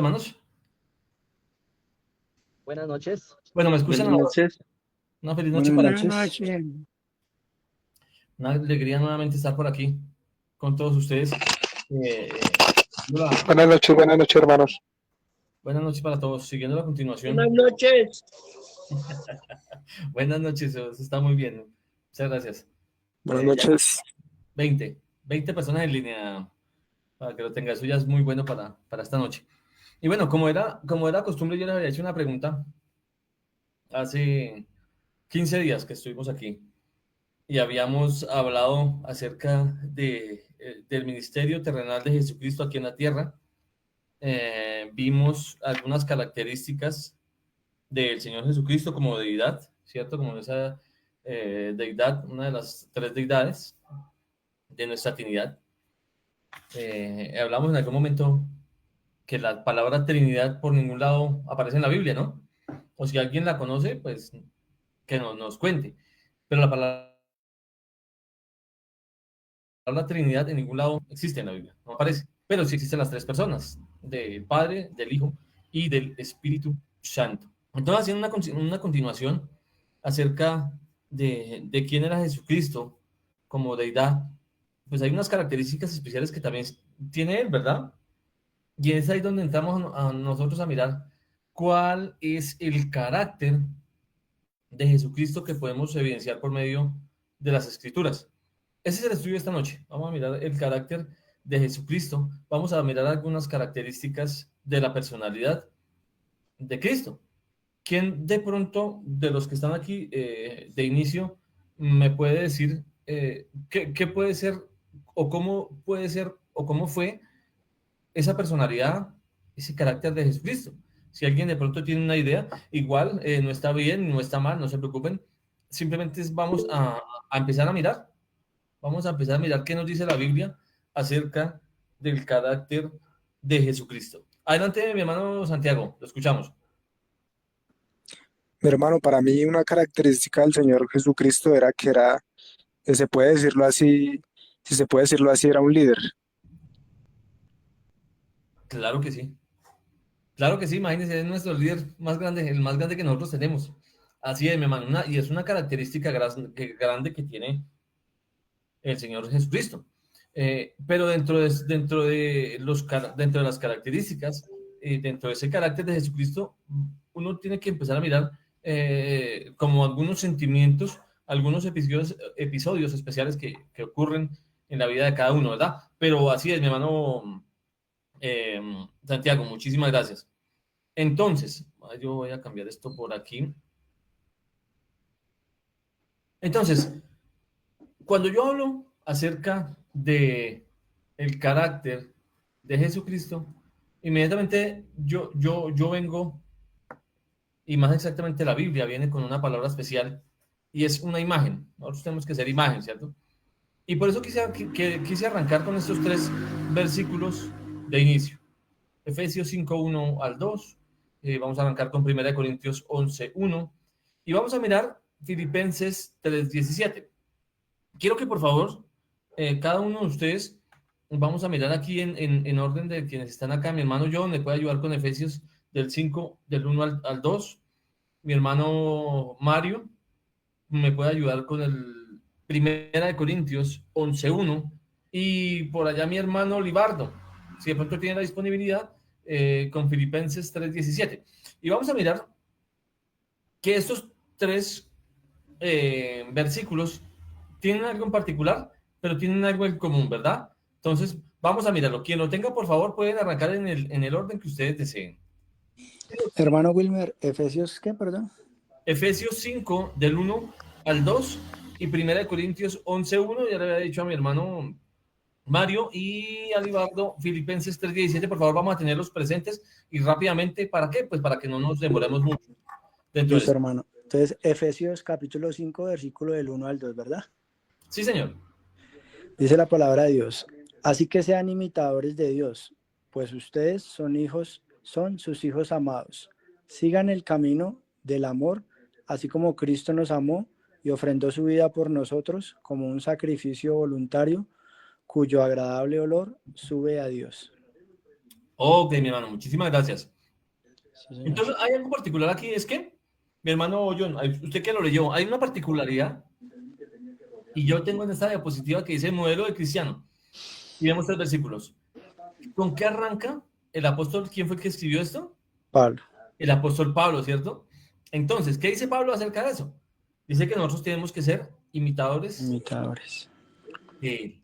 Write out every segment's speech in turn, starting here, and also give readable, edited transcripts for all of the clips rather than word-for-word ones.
Hermanos, Buenas noches. bueno, ¿me escuchan Buenas ahora? noches. Una feliz noche Buenas para Buenas noches. noches. una alegría nuevamente estar por aquí con todos ustedes. Hola, Buenas noches, hermanos. buenas noches para todos. Siguiendo la Buenas continuación. noches. Buenas noches, eso está muy bien. Muchas gracias. Buenas Ya noches. 20 personas en línea para que lo tenga. Eso ya es muy bueno para esta noche. Y bueno, como era costumbre, yo les había hecho una pregunta hace 15 días que estuvimos aquí. Y habíamos hablado acerca del ministerio terrenal de Jesucristo aquí en la tierra. Vimos algunas características del Señor Jesucristo como deidad, ¿cierto? Como esa deidad, una de las tres deidades de nuestra Trinidad. Hablamos en algún momento que la palabra Trinidad por ningún lado aparece en la Biblia, ¿no? O si alguien la conoce, pues que nos cuente. Pero la palabra Trinidad en ningún lado existe en la Biblia, no aparece. Pero sí existen las tres personas, del Padre, del Hijo y del Espíritu Santo. Entonces, haciendo una continuación acerca de quién era Jesucristo como deidad, pues hay unas características especiales que también tiene él, ¿verdad? Y es ahí donde entramos a nosotros a mirar cuál es el carácter de Jesucristo que podemos evidenciar por medio de las Escrituras. Ese es el estudio de esta noche. Vamos a mirar el carácter de Jesucristo. Vamos a mirar algunas características de la personalidad de Cristo. ¿Quién de pronto de los que están aquí de inicio me puede decir qué puede ser o cómo puede ser o cómo fue esa personalidad, ese carácter de Jesucristo? Si alguien de pronto tiene una idea, igual no está bien, no está mal, no se preocupen. Simplemente vamos a empezar a mirar. Vamos a empezar a mirar qué nos dice la Biblia acerca del carácter de Jesucristo. Adelante, mi hermano Santiago, lo escuchamos. Mi hermano, para mí una característica del Señor Jesucristo era que era, que se puede decirlo así, si se puede decirlo así, era un líder. Claro que sí. Claro que sí, imagínense, es nuestro líder más grande, el más grande que nosotros tenemos. Así es, mi hermano, y es una característica grande que tiene el Señor Jesucristo. Pero dentro de las características, dentro de ese carácter de Jesucristo, uno tiene que empezar a mirar como algunos sentimientos, algunos episodios especiales que ocurren en la vida de cada uno, ¿verdad? Pero así es, mi hermano eh, Santiago, muchísimas gracias. Entonces, yo voy a cambiar esto por aquí. Entonces, cuando yo hablo acerca de el carácter de Jesucristo, inmediatamente yo vengo, y más exactamente la Biblia viene con una palabra especial, y es una imagen. Nosotros tenemos que ser imagen, ¿cierto? Y por eso quise arrancar con estos tres versículos de inicio. Efesios 5:1 al 2, vamos a arrancar con 1 Corintios 11:1, y vamos a mirar Filipenses 3:17. Quiero que por favor, cada uno de ustedes, vamos a mirar aquí en orden de quienes están acá. Mi hermano John me puede ayudar con Efesios del 5, del 1 al 2. Mi hermano Mario me puede ayudar con el 1 Corintios 11:1. Y por allá mi hermano Libardo, si de pronto tiene la disponibilidad, con Filipenses 3:17. Y vamos a mirar que estos tres versículos tienen algo en particular, pero tienen algo en común, ¿verdad? Entonces, vamos a mirarlo. Quien lo tenga, por favor, pueden arrancar en el orden que ustedes deseen. Hermano Wilmer, Efesios, ¿qué, perdón? Efesios 5, del 1 al 2, y 1 Corintios 11:1. Ya le había dicho a mi hermano Mario y a Libardo, Filipenses 3:17. Por favor, vamos a tenerlos presentes y rápidamente. ¿Para qué? Pues para que no nos demoremos mucho dentro de Listo, esto. hermano. Entonces, Efesios capítulo 5, versículo del 1 al 2, ¿verdad? Sí, señor. Dice la palabra de Dios. Así que sean imitadores de Dios, pues ustedes son sus hijos amados. Sigan el camino del amor, así como Cristo nos amó y ofrendó su vida por nosotros como un sacrificio voluntario cuyo agradable olor sube a Dios. Ok, mi hermano, muchísimas gracias. Sí, señor. Entonces, hay algo particular aquí, es que, mi hermano John, usted que lo leyó, hay una particularidad, y yo tengo en esta diapositiva que dice modelo de cristiano, y vemos 3 versículos. ¿Con qué arranca el apóstol? ¿Quién fue el que escribió esto? Pablo. El apóstol Pablo, ¿cierto? Entonces, ¿qué dice Pablo acerca de eso? Dice que nosotros tenemos que ser imitadores Imitadores. de él.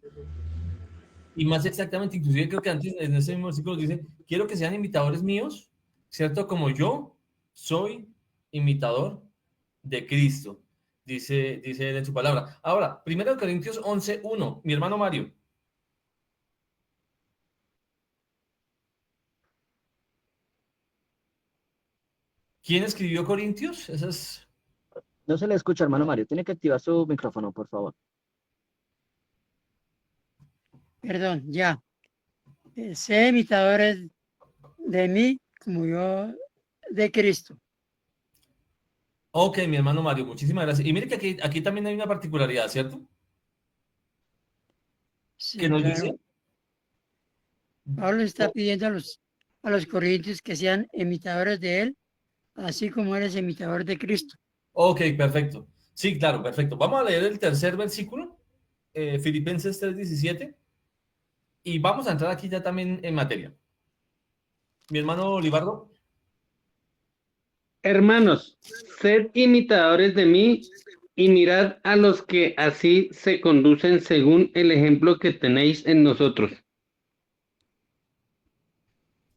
Y más exactamente, inclusive creo que antes en ese mismo versículo dice, quiero que sean imitadores míos, ¿cierto? Como yo soy imitador de Cristo, dice él en su palabra. Ahora, 1 Corintios 11:1, mi hermano Mario. ¿Quién escribió Corintios? Esa es... No se le escucha, hermano Mario. Tiene que activar su micrófono, por favor. Perdón, ya. Sé imitadores de mí como yo de Cristo. Ok, mi hermano Mario, muchísimas gracias. Y mire que aquí también hay una particularidad, ¿cierto? Que Sí, nos claro. dice... Pablo está pidiendo a los corintios que sean imitadores de él, así como él es imitador de Cristo. Ok, perfecto. Sí, claro, perfecto. Vamos a leer el tercer versículo, Filipenses 3:17, y vamos a entrar aquí ya también en materia. Mi hermano Olivardo. Hermanos, sed imitadores de mí y mirad a los que así se conducen según el ejemplo que tenéis en nosotros.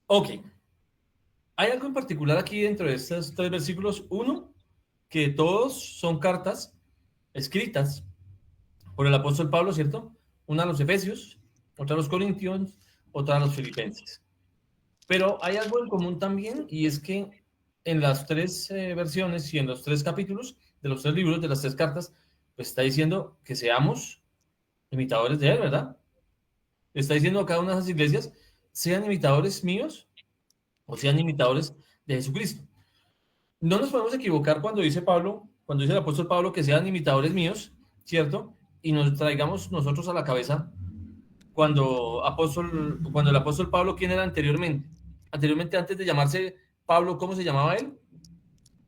Ok. Hay algo en particular aquí dentro de estos 3 versículos. Uno, que todos son cartas escritas por el apóstol Pablo, ¿cierto? Una a los Efesios, otra a los Corintios, otra a los Filipenses. Pero hay algo en común también, y es que en las 3 versiones y en los 3 capítulos de los 3 libros, de las 3 cartas, pues está diciendo que seamos imitadores de él, ¿verdad? Está diciendo a cada una de esas iglesias, sean imitadores míos o sean imitadores de Jesucristo. No nos podemos equivocar cuando dice Pablo, cuando dice el apóstol Pablo que sean imitadores míos, ¿cierto? Y nos traigamos nosotros a la cabeza cuando el apóstol Pablo, ¿quién era anteriormente? Anteriormente, antes de llamarse Pablo, ¿cómo se llamaba él?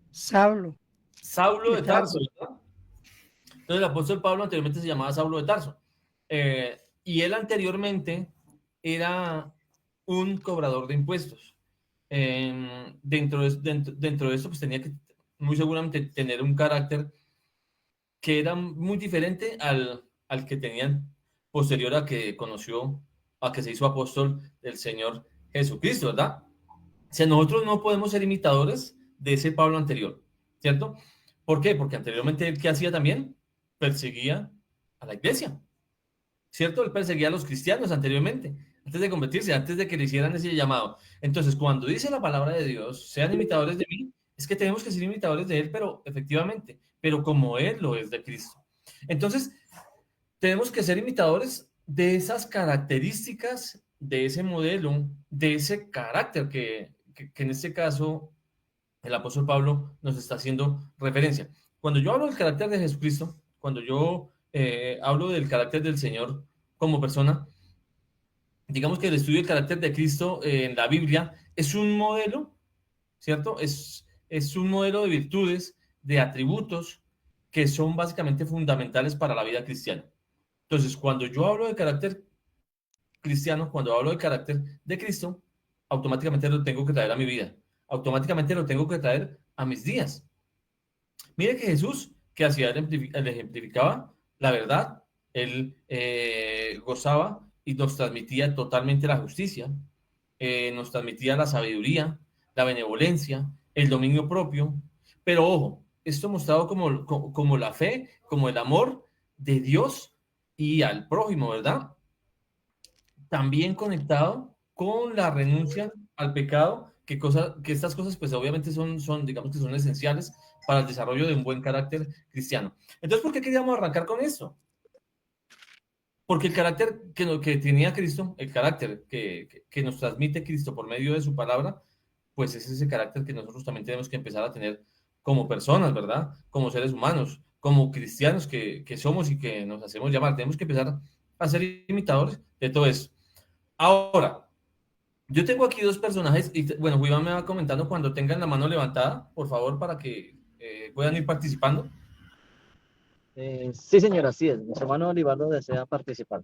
Saulo Saulo de de Tarso, Tarso. ¿verdad? Entonces el apóstol Pablo anteriormente se llamaba Saulo de Tarso. Y él anteriormente era un cobrador de impuestos. Dentro de esto, pues tenía que muy seguramente tener un carácter que era muy diferente al que tenían posterior a que conoció, a que se hizo apóstol del Señor Jesucristo, ¿verdad? O sea, nosotros no podemos ser imitadores de ese Pablo anterior, ¿cierto? ¿Por qué? Porque anteriormente él, ¿qué hacía también? Perseguía a la iglesia, ¿cierto? Él perseguía a los cristianos anteriormente, antes de convertirse, antes de que le hicieran ese llamado. Entonces, cuando dice la palabra de Dios, sean imitadores de mí, es que tenemos que ser imitadores de él, pero efectivamente, pero como él lo es de Cristo. Entonces, tenemos que ser imitadores de esas características, de ese modelo, de ese carácter que en este caso el apóstol Pablo nos está haciendo referencia. Cuando yo hablo del carácter de Jesucristo, cuando yo hablo del carácter del Señor como persona, digamos que el estudio del carácter de Cristo en la Biblia es un modelo, ¿cierto? Es un modelo de virtudes, de atributos que son básicamente fundamentales para la vida cristiana. Entonces, cuando yo hablo de carácter cristiano, cuando hablo de carácter de Cristo, automáticamente lo tengo que traer a mi vida, automáticamente lo tengo que traer a mis días. Mire que Jesús, que hacía, él ejemplificaba la verdad, él gozaba y nos transmitía totalmente la justicia, nos transmitía la sabiduría, la benevolencia, el dominio propio, pero ojo, esto mostrado como la fe, como el amor de Dios y al prójimo, ¿verdad? También conectado con la renuncia al pecado, que estas cosas pues obviamente digamos que son esenciales para el desarrollo de un buen carácter cristiano. Entonces, ¿por qué queríamos arrancar con esto? Porque el carácter que tenía Cristo, el carácter que nos transmite Cristo por medio de su palabra, pues es ese carácter que nosotros también tenemos que empezar a tener como personas, ¿verdad? Como seres humanos, como cristianos que somos y que nos hacemos llamar. Tenemos que empezar a ser imitadores de todo eso. Ahora, Yo tengo aquí dos personajes, y bueno, Juan me va comentando cuando tengan la mano levantada, por favor, para que puedan ir participando. Sí, señora, así es. Mi hermano Olivardo desea participar.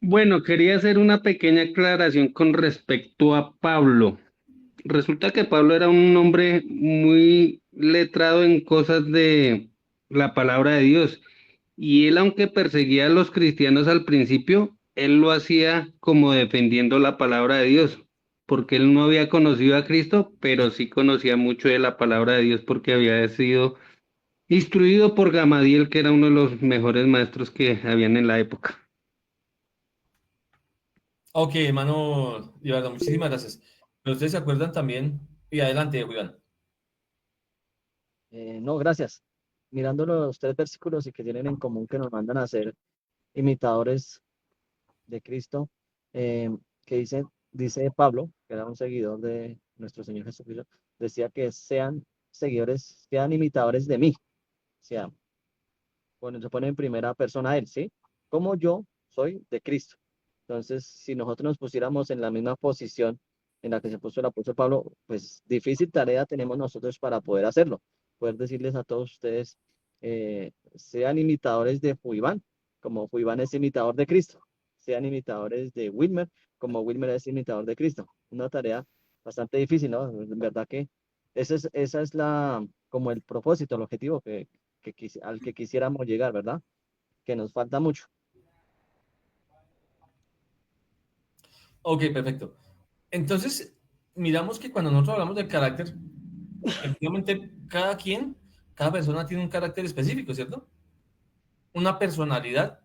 Bueno, quería hacer una pequeña aclaración con respecto a Pablo. Resulta que Pablo era un hombre muy letrado en cosas de la palabra de Dios. Y él, aunque perseguía a los cristianos al principio, él lo hacía como defendiendo la palabra de Dios, porque él no había conocido a Cristo, pero sí conocía mucho de la palabra de Dios porque había sido instruido por Gamaliel, que era uno de los mejores maestros que habían en la época. Ok, hermano Libardo, muchísimas gracias. Pero ustedes se acuerdan también, y adelante, Juan. No, gracias. Mirando los 3 versículos y que tienen en común que nos mandan a ser imitadores de Cristo, eh, que dice Pablo, que era un seguidor de nuestro Señor Jesucristo, decía que sean seguidores, sean imitadores de mí. O sea, se pone en primera persona él, ¿sí? Como yo soy de Cristo. Entonces, si nosotros nos pusiéramos en la misma posición en la que se puso el apóstol Pablo, pues difícil tarea tenemos nosotros para poder hacerlo. Poder decirles a todos ustedes, sean imitadores de Juiván, como Juiván es imitador de Cristo. Sean imitadores de Wilmer, como Wilmer es imitador de Cristo. Una tarea bastante difícil, ¿no? En verdad que esa es como el propósito, el objetivo al que quisiéramos llegar, ¿verdad? Que nos falta mucho. Ok, perfecto. Entonces, miramos que cuando nosotros hablamos del carácter, efectivamente, cada persona tiene un carácter específico, ¿cierto? Una personalidad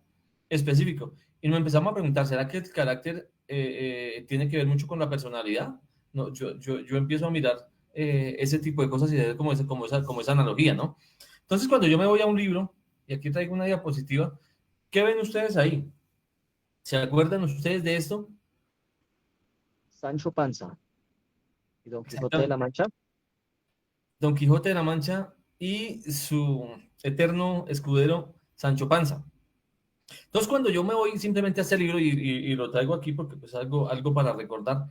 específica. Y nos empezamos a preguntar, ¿será que el carácter tiene que ver mucho con la personalidad? No, yo empiezo a mirar ese tipo de cosas y ver como esa analogía, ¿no? Entonces, cuando yo me voy a un libro, y aquí traigo una diapositiva, ¿qué ven ustedes ahí? ¿Se acuerdan ustedes de esto? Sancho Panza y Don Quijote de la Exactamente. Mancha. Don Quijote de la Mancha y su eterno escudero Sancho Panza. Entonces, cuando yo me voy simplemente a este libro y lo traigo aquí porque pues algo para recordar,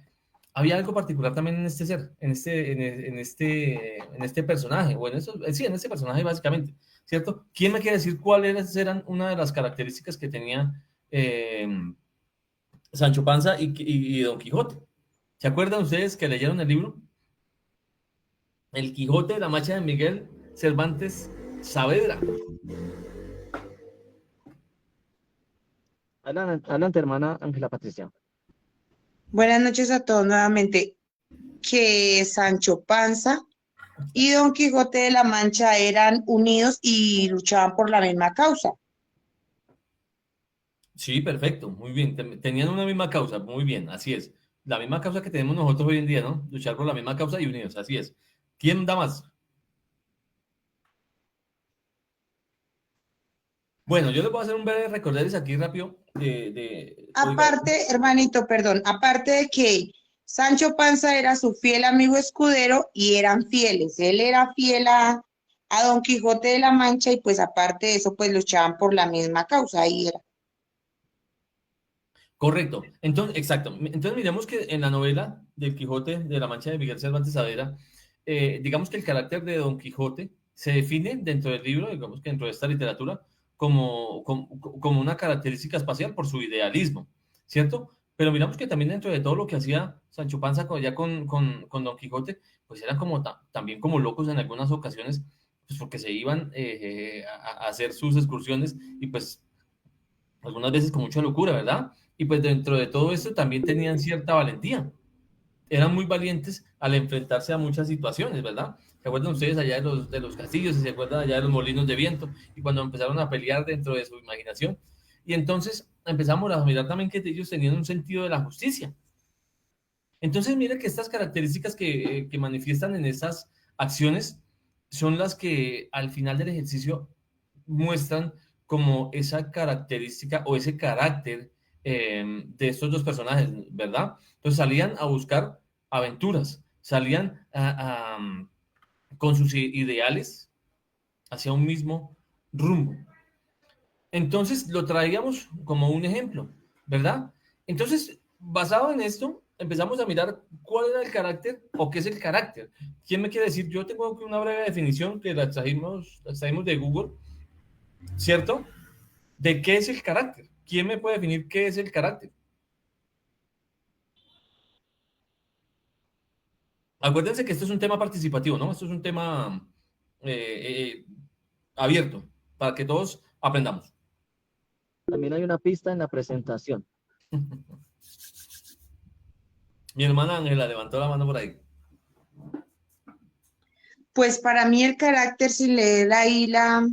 había algo particular también en este ser, en este personaje, o sí, en este personaje básicamente, ¿cierto? ¿Quién me quiere decir cuáles eran una de las características que tenía Sancho Panza y Don Quijote? ¿Se acuerdan ustedes que leyeron el libro? El Quijote de la Mancha de Miguel Cervantes Saavedra. Adelante, hermana Ángela Patricia. Buenas noches a todos nuevamente. Que Sancho Panza y Don Quijote de la Mancha eran unidos y luchaban por la misma causa. Sí, perfecto, muy bien. Tenían una misma causa, muy bien, así es. La misma causa que tenemos nosotros hoy en día, ¿no? Luchar por la misma causa y unidos, así es. ¿Quién da más? Bueno, yo les voy a hacer un breve recorderis aquí rápido oiga, Aparte, hermanito, perdón, aparte de que Sancho Panza era su fiel amigo escudero y eran fieles. Él era fiel a Don Quijote de la Mancha y pues aparte de eso, pues luchaban por la misma causa. Ahí era. correcto. Entonces, exacto. Entonces, miremos que en la novela del Quijote de la Mancha de Miguel Cervantes Saavedra, digamos que el carácter de Don Quijote se define dentro del libro, digamos que dentro de esta literatura, como una característica espacial por su idealismo, ¿cierto? Pero miramos que también dentro de todo lo que hacía Sancho Panza ya con Don Quijote, pues eran como también como locos en algunas ocasiones, pues porque se iban a hacer sus excursiones y pues algunas veces con mucha locura, ¿verdad? Y pues dentro de todo esto también tenían cierta valentía. Eran muy valientes al enfrentarse a muchas situaciones, ¿verdad? ¿Se acuerdan ustedes allá de los castillos y se acuerdan allá de los molinos de viento y cuando empezaron a pelear dentro de su imaginación? Y entonces empezamos a mirar también que ellos tenían un sentido de la justicia. Entonces, mire que estas características que manifiestan en estas acciones son las que al final del ejercicio muestran como esa característica o ese carácter de estos dos personajes, ¿verdad? Entonces salían a buscar aventuras, salían con sus ideales hacia un mismo rumbo. Entonces lo traíamos como un ejemplo, ¿verdad? Entonces, basado en esto, empezamos a mirar cuál era el carácter o qué es el carácter. ¿Quién me quiere decir? Yo tengo una breve definición que la trajimos de Google, ¿cierto? ¿De qué es el carácter? ¿Quién me puede definir qué es el carácter? Acuérdense que esto es un tema participativo, ¿no? Esto es un tema eh, eh, abierto para que todos aprendamos. También hay una pista en la presentación. Mi hermana Ángela levantó la mano por ahí. Pues para mí el carácter, si lee ahí la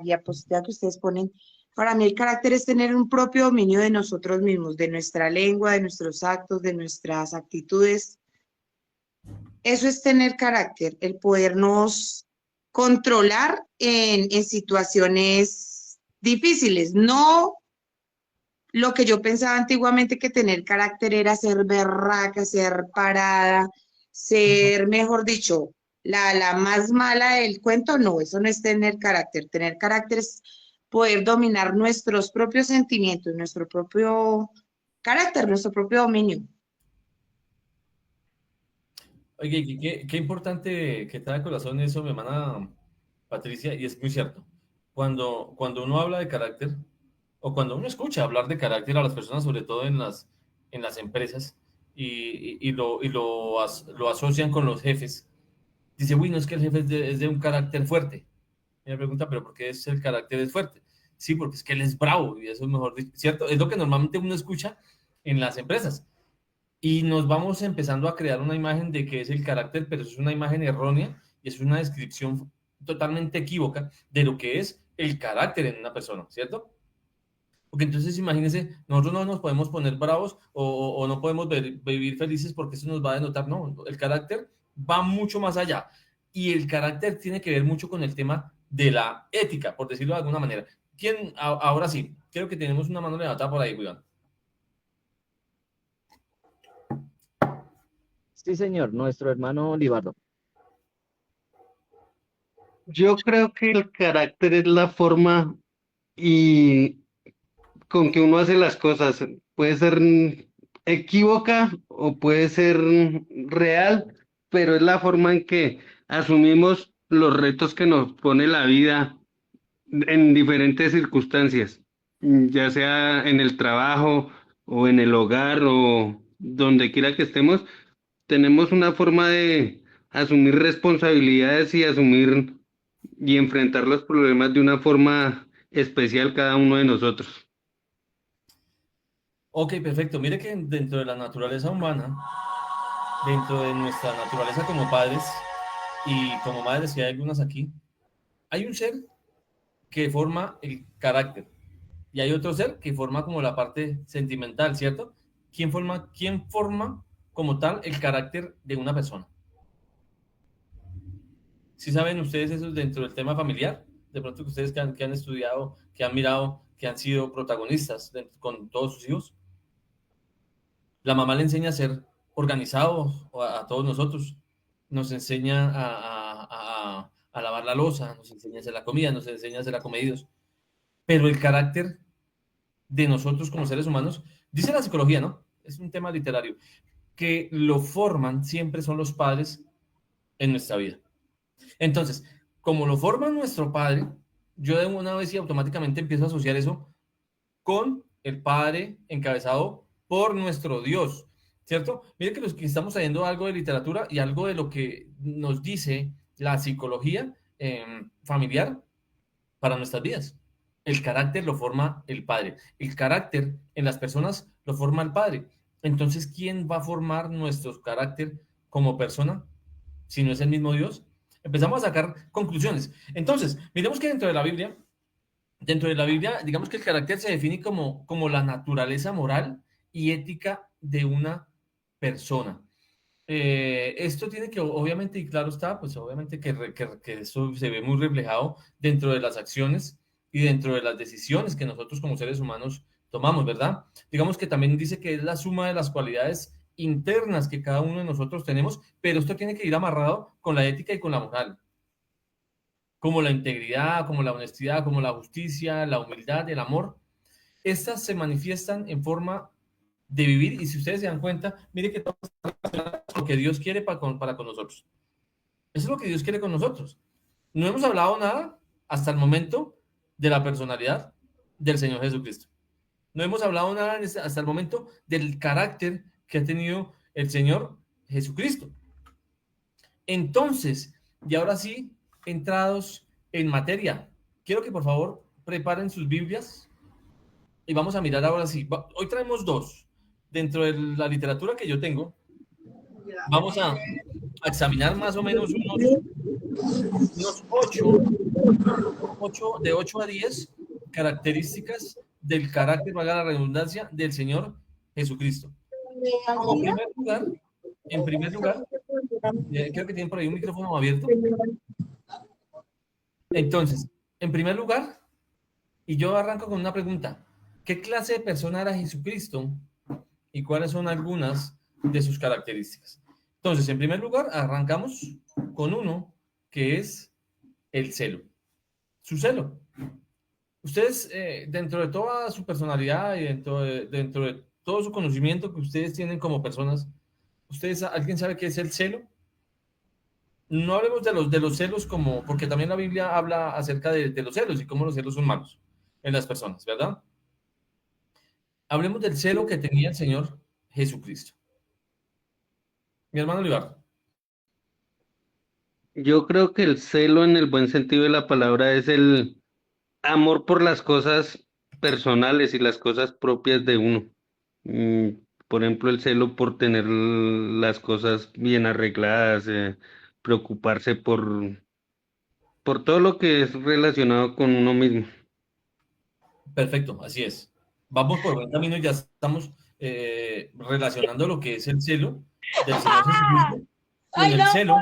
diapositiva que ustedes ponen, para mí el carácter es tener un propio dominio de nosotros mismos, de nuestra lengua, de nuestros actos, de nuestras actitudes. Eso es tener carácter, el podernos controlar en situaciones difíciles. No lo que yo pensaba antiguamente, que tener carácter era ser berraca, ser parada, ser, mejor dicho, la más mala del cuento. No, eso no es tener carácter. Tener carácter es poder dominar nuestros propios sentimientos, nuestro propio carácter, nuestro propio dominio. Oye, qué importante que trae a corazón eso, mi hermana Patricia, y es muy cierto. Cuando uno habla de carácter, o cuando uno escucha hablar de carácter a las personas, sobre todo en las empresas, lo asocian con los jefes, dice, uy, no es que el jefe es de un carácter fuerte. Y me pregunta, ¿pero por qué es el carácter es fuerte? Sí, porque es que él es bravo, y eso es mejor, ¿cierto? Es lo que normalmente uno escucha en las empresas. Y nos vamos empezando a crear una imagen de que es el carácter, pero eso es una imagen errónea y es una descripción totalmente equívoca de lo que es el carácter en una persona, ¿cierto? Porque entonces imagínense, nosotros no nos podemos poner bravos o no podemos vivir felices porque eso nos va a denotar, no, el carácter va mucho más allá. Y el carácter tiene que ver mucho con el tema de la ética, por decirlo de alguna manera. ¿Quién? Ahora sí, creo que tenemos una mano levantada por ahí, Julián. Sí, señor, nuestro hermano Libardo. Yo creo que el carácter es la forma y con que uno hace las cosas. Puede ser equívoca o puede ser real, pero es la forma en que asumimos los retos que nos pone la vida en diferentes circunstancias, ya sea en el trabajo o en el hogar o donde quiera que estemos, tenemos una forma de asumir responsabilidades y asumir y enfrentar los problemas de una forma especial cada uno de nosotros. Ok, perfecto. Mire que dentro de la naturaleza humana, dentro de nuestra naturaleza como padres y como madres, que hay algunas aquí, hay un ser que forma el carácter y hay otro ser que forma como la parte sentimental, ¿cierto? ¿Quién forma como tal el carácter de una persona? ¿Sí saben ustedes eso dentro del tema familiar? De pronto que ustedes que han estudiado, que han mirado, que han sido protagonistas con todos sus hijos. La mamá le enseña a ser organizado a todos nosotros. Nos enseña a lavar la loza, nos enseña a hacer la comida, nos enseña a hacer acomedidos. Pero el carácter de nosotros como seres humanos, dice la psicología, ¿no? Es un tema literario, que lo forman siempre son los padres en nuestra vida. Entonces, como lo forma nuestro padre, yo de una vez y automáticamente empiezo a asociar eso con el Padre encabezado por nuestro Dios, ¿cierto? Mire que los que estamos trayendo algo de literatura y algo de lo que nos dice la psicología familiar para nuestras vidas. El carácter lo forma el Padre. El carácter en las personas lo forma el Padre. Entonces, ¿quién va a formar nuestro carácter como persona si no es el mismo Dios? Empezamos a sacar conclusiones. Entonces, miremos que dentro de la Biblia, digamos que el carácter se define como la naturaleza moral y ética de una persona. Esto tiene que, obviamente, y claro está, pues obviamente que eso se ve muy reflejado dentro de las acciones y dentro de las decisiones que nosotros como seres humanos tomamos, ¿verdad? Digamos que también dice que es la suma de las cualidades internas que cada uno de nosotros tenemos, pero esto tiene que ir amarrado con la ética y con la moral, como la integridad, como la honestidad, como la justicia, la humildad, el amor. estas se manifiestan en forma de vivir, y si ustedes se dan cuenta, mire que todo es lo que Dios quiere para con nosotros. Eso es lo que Dios quiere con nosotros. No hemos hablado nada hasta el momento de la personalidad del Señor Jesucristo. No hemos hablado nada hasta el momento del carácter que ha tenido el Señor Jesucristo. Entonces, y ahora sí, entrados en materia, quiero que por favor preparen sus Biblias y vamos a mirar ahora sí. Hoy traemos dos. Dentro de la literatura que yo tengo, vamos a examinar más o menos unos 8, de 8 a 10 características del carácter, valga la redundancia, del Señor Jesucristo. En primer lugar, creo que tienen por ahí un micrófono abierto. Entonces, en primer lugar, y yo arranco con una pregunta: ¿qué clase de persona era Jesucristo y cuáles son algunas de sus características? Entonces, en primer lugar, arrancamos con uno que es el celo. Su celo. Ustedes, dentro de toda su personalidad y dentro de todo su conocimiento que ustedes tienen como personas, ¿alguien sabe qué es el celo? No hablemos de los celos como, porque también la Biblia habla acerca de los celos y cómo los celos son malos en las personas, ¿verdad? Hablemos del celo que tenía el Señor Jesucristo. Mi hermano Olivar. Yo creo que el celo en el buen sentido de la palabra es el amor por las cosas personales y las cosas propias de uno. Por ejemplo, el celo por tener las cosas bien arregladas, preocuparse por todo lo que es relacionado con uno mismo. Perfecto, así es. Vamos por buen camino y ya estamos relacionando lo que es el celo del Señor Jesucristo con el celo.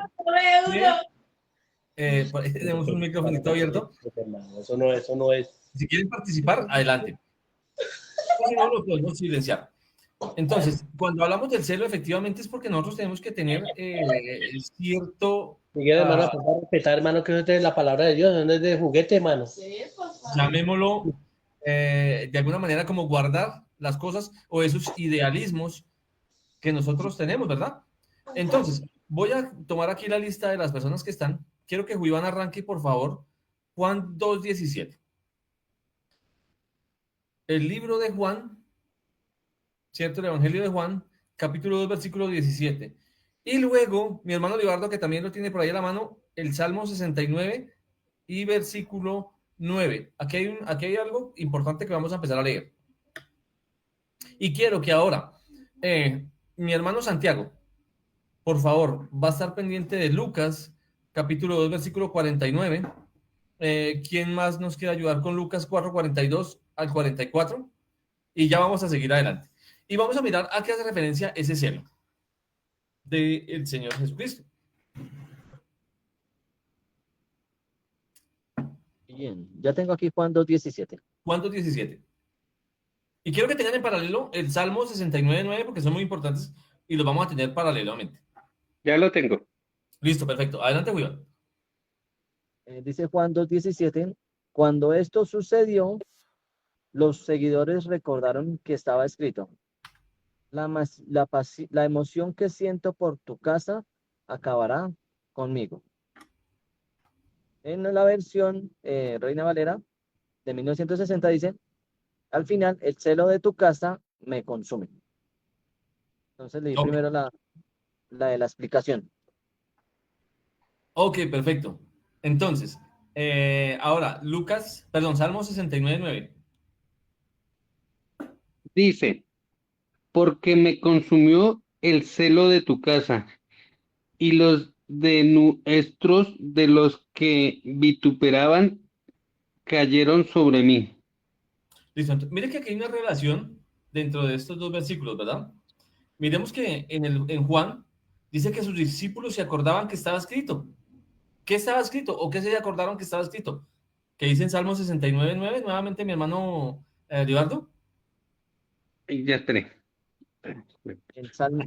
Por ahí tenemos un micrófonito abierto. Eso no es. Si quieren participar, adelante. Si no, lo podemos silenciar. Entonces, cuando hablamos del celo, efectivamente es porque nosotros tenemos que tener cierto... Miguel, hermano, a respetar, hermano, que eso es la palabra de Dios, no es de juguete, hermano. Llamémoslo de alguna manera como guardar las cosas o esos idealismos que nosotros tenemos, ¿verdad? Entonces, voy a tomar aquí la lista de las personas que están. Quiero que Juan arranque, por favor. Juan 2:17. El libro de Juan, ¿cierto? El Evangelio de Juan, capítulo 2, versículo 17. Y luego, mi hermano Libardo, que también lo tiene por ahí a la mano, el Salmo 69 y versículo 9. Aquí hay algo importante que vamos a empezar a leer. Y quiero que ahora, mi hermano Santiago, por favor, va a estar pendiente de Lucas, capítulo 2, versículo 49. ¿Quién más nos quiere ayudar con Lucas 4, 42 al 44? Y ya vamos a seguir adelante. Y vamos a mirar a qué hace referencia ese celo del Señor Jesucristo. Bien, ya tengo aquí Juan 2:17. Juan 2:17. Y quiero que tengan en paralelo el Salmo 69:9 porque son muy importantes y los vamos a tener paralelamente. Ya lo tengo. Listo, perfecto. Adelante, William. Dice Juan 2:17, cuando esto sucedió, los seguidores recordaron que estaba escrito, la emoción que siento por tu casa acabará conmigo. En la versión Reina Valera de 1960 dice, al final, el celo de tu casa me consume. Entonces leí primero la de la explicación. Ok, perfecto. Entonces, ahora, Salmo 69:9. Dice, porque me consumió el celo de tu casa y los denuestos de los que vituperaban cayeron sobre mí. Listo. Entonces, mire que aquí hay una relación dentro de estos dos versículos, ¿verdad? Miremos que en Juan dice que sus discípulos se acordaban que estaba escrito. ¿Qué estaba escrito? ¿O qué se acordaron que estaba escrito? ¿Qué dice en Salmo 69:9? Nuevamente, mi hermano Libardo. Ya esperé. El Salmo,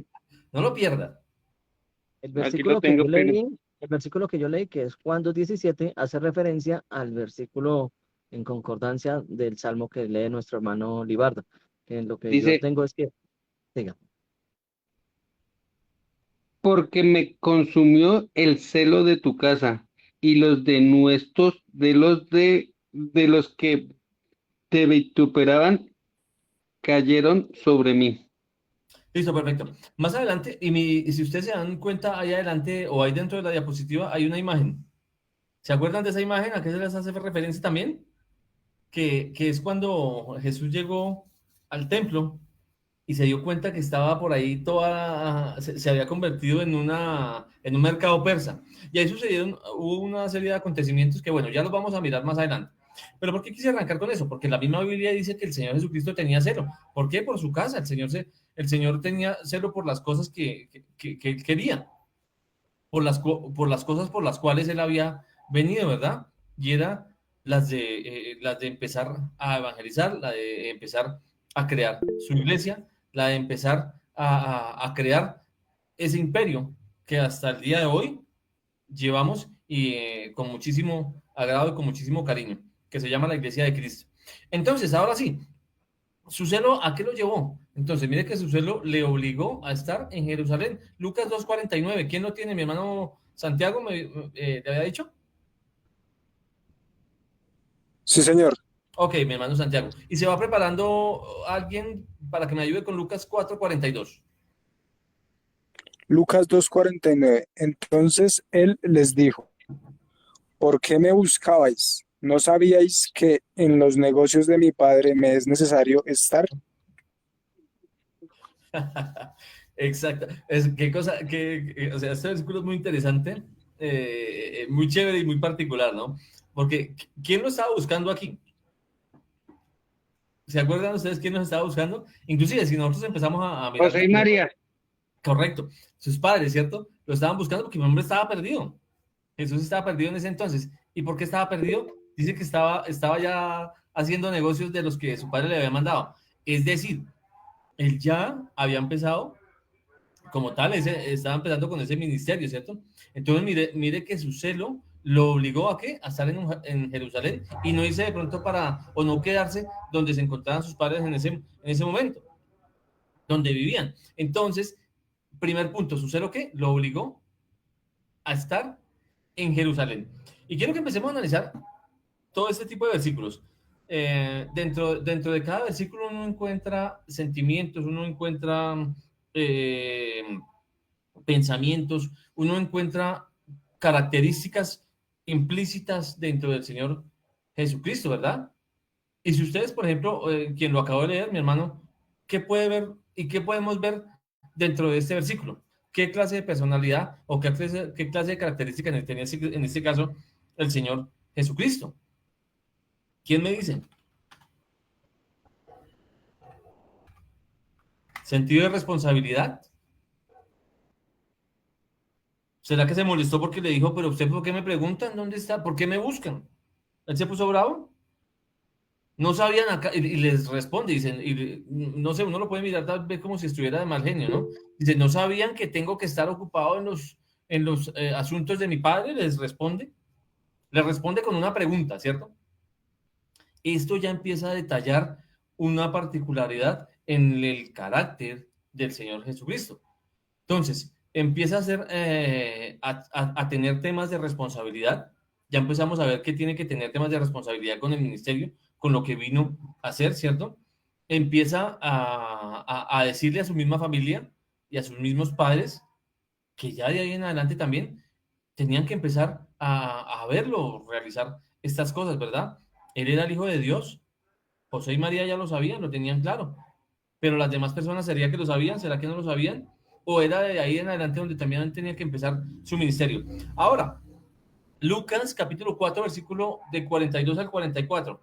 No lo pierda. el Aquí lo versículo que tengo, yo leí, el versículo que yo leí, que es Juan 2:17, hace referencia al versículo en concordancia del salmo que lee nuestro hermano Libardo. Que lo que yo Dice, tengo es que, diga, porque me consumió el celo de tu casa y los denuestos de los que te vituperaban cayeron sobre mí. Listo, perfecto. Más adelante, y si ustedes se dan cuenta, ahí adelante o ahí dentro de la diapositiva hay una imagen. ¿Se acuerdan de esa imagen? ¿A qué se les hace referencia también? Que es cuando Jesús llegó al templo y se dio cuenta que estaba por ahí se había convertido en un mercado persa. Y ahí hubo una serie de acontecimientos que, bueno, ya los vamos a mirar más adelante. Pero ¿por qué quise arrancar con eso? Porque la misma Biblia dice que el Señor Jesucristo tenía celo. ¿Por qué? Por su casa. El Señor tenía celo por las cosas que él quería, por las cosas por las cuales él había venido, ¿verdad? Y era las de empezar a evangelizar, la de empezar a crear su iglesia, la de empezar a crear ese imperio que hasta el día de hoy llevamos y con muchísimo agrado y con muchísimo cariño, que se llama la Iglesia de Cristo. Entonces, ahora sí, ¿su celo a qué lo llevó? Entonces, mire que su celo le obligó a estar en Jerusalén. Lucas 2:49. ¿Quién lo tiene? Mi hermano Santiago le había dicho. Sí, señor. Ok, mi hermano Santiago. Y se va preparando alguien para que me ayude con Lucas 4:42. Lucas 2:49. Entonces él les dijo, ¿por qué me buscabais? ¿No sabíais que en los negocios de mi padre me es necesario estar? Exacto. Qué cosa, o sea, este versículo es muy interesante, muy chévere y muy particular, ¿no? Porque ¿quién lo estaba buscando aquí? ¿Se acuerdan ustedes quién nos estaba buscando? Inclusive, si nosotros empezamos a mirar, José y María. correcto, sus padres, ¿cierto? Lo estaban buscando porque mi hombre estaba perdido. Jesús estaba perdido en ese entonces. ¿Y por qué estaba perdido? Dice que estaba ya haciendo negocios de los que su padre le había mandado. Es decir, él ya había empezado como tal, estaba empezando con ese ministerio, ¿cierto? Entonces, mire que su celo lo obligó a qué? A estar en Jerusalén y no irse de pronto o no quedarse donde se encontraban sus padres en ese momento, donde vivían. Entonces, primer punto, su celo ¿qué? Lo obligó a estar en Jerusalén. Y quiero que empecemos a analizar todo este tipo de versículos. Dentro de cada versículo uno encuentra sentimientos, uno encuentra eh, pensamientos, uno encuentra características implícitas dentro del Señor Jesucristo, ¿verdad? Y si ustedes, por ejemplo, quien lo acabo de leer, mi hermano, ¿qué puede ver y qué podemos ver dentro de este versículo? ¿Qué clase de personalidad o qué clase de características tenía en este caso el Señor Jesucristo? ¿Quién me dice? ¿Sentido de responsabilidad? ¿Será que se molestó porque le dijo, pero usted por qué me preguntan dónde está? ¿Por qué me buscan? ¿Él se puso bravo? No sabían acá, y les responde, dicen, no sé, uno lo puede mirar tal vez como si estuviera de mal genio, ¿no? Dice, no sabían que tengo que estar ocupado en los asuntos de mi padre, les responde con una pregunta, ¿cierto? Esto ya empieza a detallar una particularidad en el carácter del Señor Jesucristo. Entonces, empieza a tener temas de responsabilidad. Ya empezamos a ver que tiene que tener temas de responsabilidad con el ministerio, con lo que vino a hacer, ¿cierto? Empieza a decirle a su misma familia y a sus mismos padres que ya de ahí en adelante también tenían que empezar a verlo, realizar estas cosas, ¿verdad? Él era el Hijo de Dios. José y María ya lo sabían, lo tenían claro. Pero las demás personas, ¿sería que lo sabían? ¿Será que no lo sabían? ¿O era de ahí en adelante donde también tenía que empezar su ministerio? Ahora, Lucas capítulo 4, versículo de 42 al 44.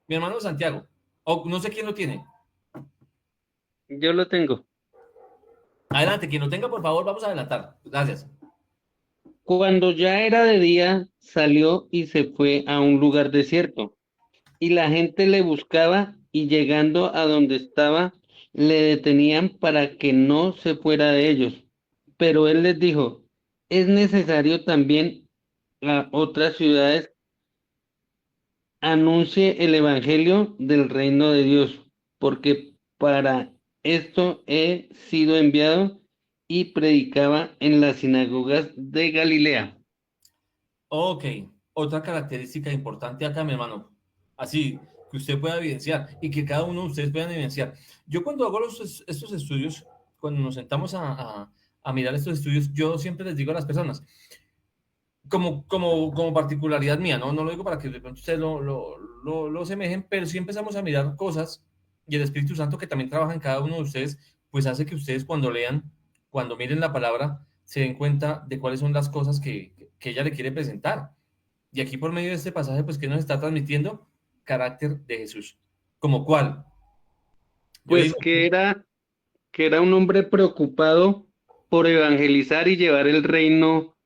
Mi hermano Santiago, o no sé quién lo tiene. Yo lo tengo. Adelante, quien lo tenga, por favor, vamos a adelantar. Gracias. Cuando ya era de día, salió y se fue a un lugar desierto. Y la gente le buscaba y llegando a donde estaba, le detenían para que no se fuera de ellos. Pero él les dijo, es necesario también a otras ciudades anuncie el evangelio del reino de Dios, porque para esto he sido enviado y predicaba en las sinagogas de Galilea. Ok, otra característica importante acá, mi hermano, así que usted pueda evidenciar y que cada uno de ustedes puedan evidenciar. Yo cuando hago estos estudios, cuando nos sentamos a mirar estos estudios, yo siempre les digo a las personas, como particularidad mía, ¿no? No lo digo para que de pronto ustedes lo semejen, pero si empezamos a mirar cosas y el Espíritu Santo que también trabaja en cada uno de ustedes, pues hace que ustedes cuando lean, cuando miren la palabra, se den cuenta de cuáles son las cosas que ella le quiere presentar. Y aquí por medio de este pasaje, pues, ¿qué nos está transmitiendo? Carácter de Jesús. ¿Como cuál? Yo Pues digo, que era un hombre preocupado por evangelizar y llevar el reino,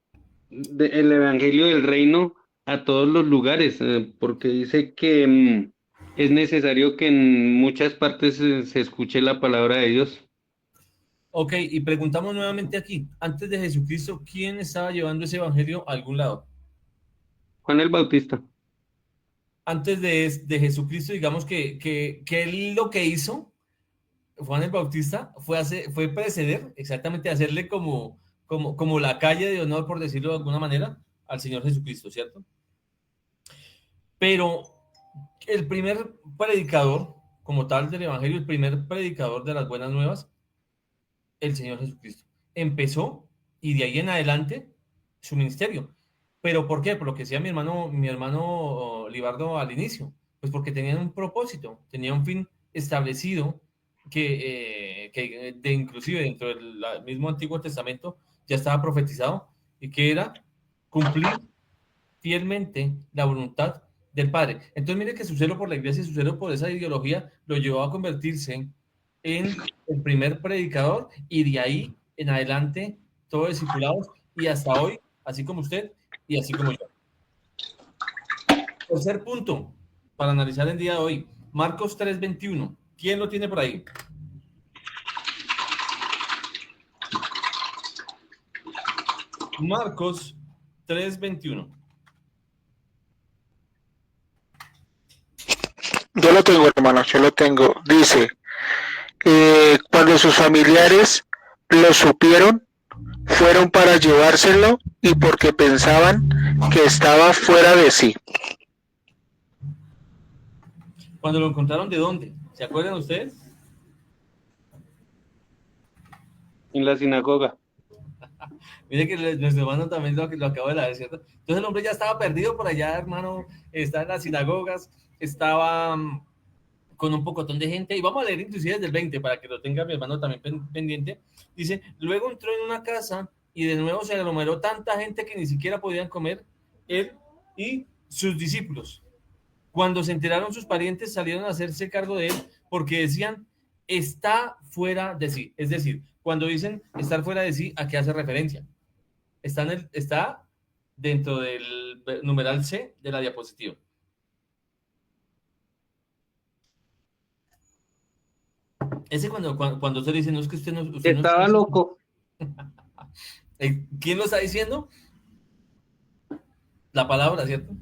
el evangelio del reino a todos los lugares, porque dice que es necesario que en muchas partes se escuche la palabra de Dios. ok, y preguntamos nuevamente aquí, antes de Jesucristo, ¿quién estaba llevando ese evangelio a algún lado? Juan el Bautista. Antes de Jesucristo, digamos que él lo que hizo, Juan el Bautista, fue preceder, exactamente hacerle como la calle de honor, por decirlo de alguna manera, al Señor Jesucristo, ¿cierto? Pero el primer predicador, como tal del Evangelio, el primer predicador de las buenas nuevas, el Señor Jesucristo. Empezó y de ahí en adelante su ministerio. ¿Pero por qué? Por lo que decía mi hermano Libardo al inicio. Pues porque tenían un propósito, tenía un fin establecido que inclusive dentro del mismo Antiguo Testamento ya estaba profetizado y que era cumplir fielmente la voluntad del Padre. Entonces mire que su celo por la iglesia y su celo por esa ideología lo llevó a convertirse en el primer predicador y de ahí en adelante todos discipulados y hasta hoy, así como usted y así como yo. Tercer punto para analizar el día de hoy, Marcos 3:21. ¿Quién lo tiene por ahí? Marcos 3:21. Yo lo tengo, hermano, yo lo tengo. Dice, cuando sus familiares lo supieron, fueron para llevárselo y porque pensaban que estaba fuera de sí. Cuando lo encontraron, ¿de dónde? ¿Se acuerdan ustedes? En la sinagoga. Mire que nuestro hermano también lo acaba de decir, ¿cierto? Entonces el hombre ya estaba perdido por allá, hermano, está en las sinagogas, estaba con un pocotón de gente, y vamos a leer inclusive desde el 20 para que lo tenga mi hermano también pendiente. Dice, luego entró en una casa y de nuevo se aglomeró tanta gente que ni siquiera podían comer él y sus discípulos. Cuando se enteraron sus parientes salieron a hacerse cargo de él porque decían, está fuera de sí. Es decir, cuando dicen estar fuera de sí, ¿a qué hace referencia? Está dentro del numeral C de la diapositiva. Ese cuando se dice, no es que usted no... Usted Estaba no, loco. ¿Quién lo está diciendo? La palabra, ¿cierto?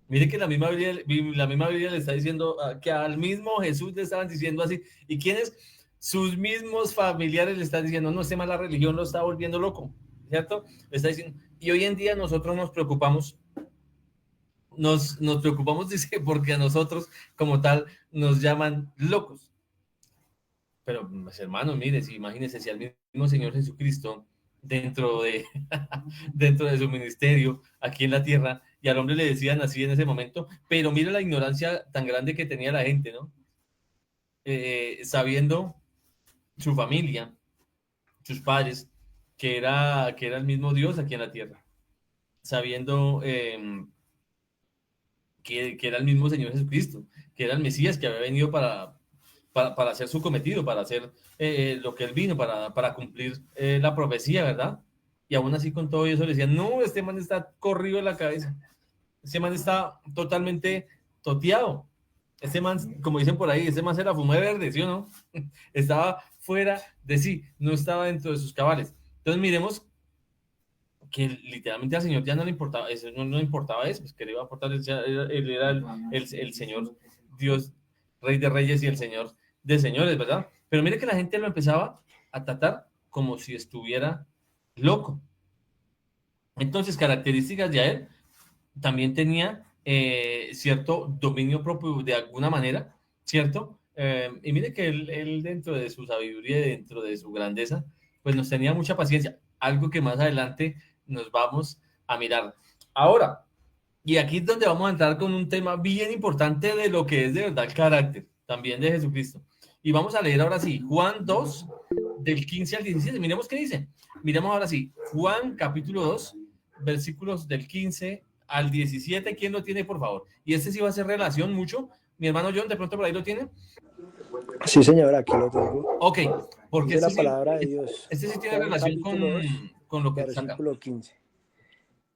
Mire que la misma Biblia le está diciendo que al mismo Jesús le estaban diciendo así. ¿Y quiénes? Sus mismos familiares le están diciendo, no, este mal la religión lo está volviendo loco, ¿cierto? Le está diciendo. Y hoy en día nosotros nos preocupamos, dice, porque a nosotros como tal nos llaman locos. Pero, pues, hermano, mire, imagínese si al mismo Señor Jesucristo, dentro de su ministerio, aquí en la tierra, y al hombre le decían así en ese momento, pero mire la ignorancia tan grande que tenía la gente, ¿no? Sabiendo su familia, sus padres, que era el mismo Dios aquí en la tierra, sabiendo que era el mismo Señor Jesucristo, que era el Mesías que había venido para hacer su cometido, para hacer lo que él vino, para cumplir la profecía, ¿verdad? Y aún así con todo eso le decían, no, este man está corrido en la cabeza, este man está totalmente toteado, este man, como dicen por ahí, este man se la fumó de verde, ¿sí o no? Estaba fuera de sí, no estaba dentro de sus cabales. Entonces miremos que literalmente al Señor ya no le importaba eso, no le importaba eso, pues que le iba a importar, él era el Señor, Dios, Rey de Reyes y el Señor de Señores, ¿verdad? Pero mire que la gente lo empezaba a tratar como si estuviera loco. Entonces, características de él, también tenía cierto dominio propio de alguna manera, ¿cierto? Y mire que él dentro de su sabiduría y dentro de su grandeza, pues nos tenía mucha paciencia, algo que más adelante nos vamos a mirar. Ahora, y aquí es donde vamos a entrar con un tema bien importante de lo que es de verdad el carácter, también de Jesucristo. Y vamos a leer ahora sí, Juan 2, del 15 al 17. Miremos qué dice. Miremos ahora sí, Juan capítulo 2, versículos del 15 al 17. ¿Quién lo tiene, por favor? Y este sí va a hacer relación mucho. Mi hermano John, de pronto por ahí lo tiene. Sí, señor, aquí lo tengo. Ok, porque Dice la sí, palabra de Dios. este sí tiene Juan relación capítulo 2, con lo que saca. versículo 15.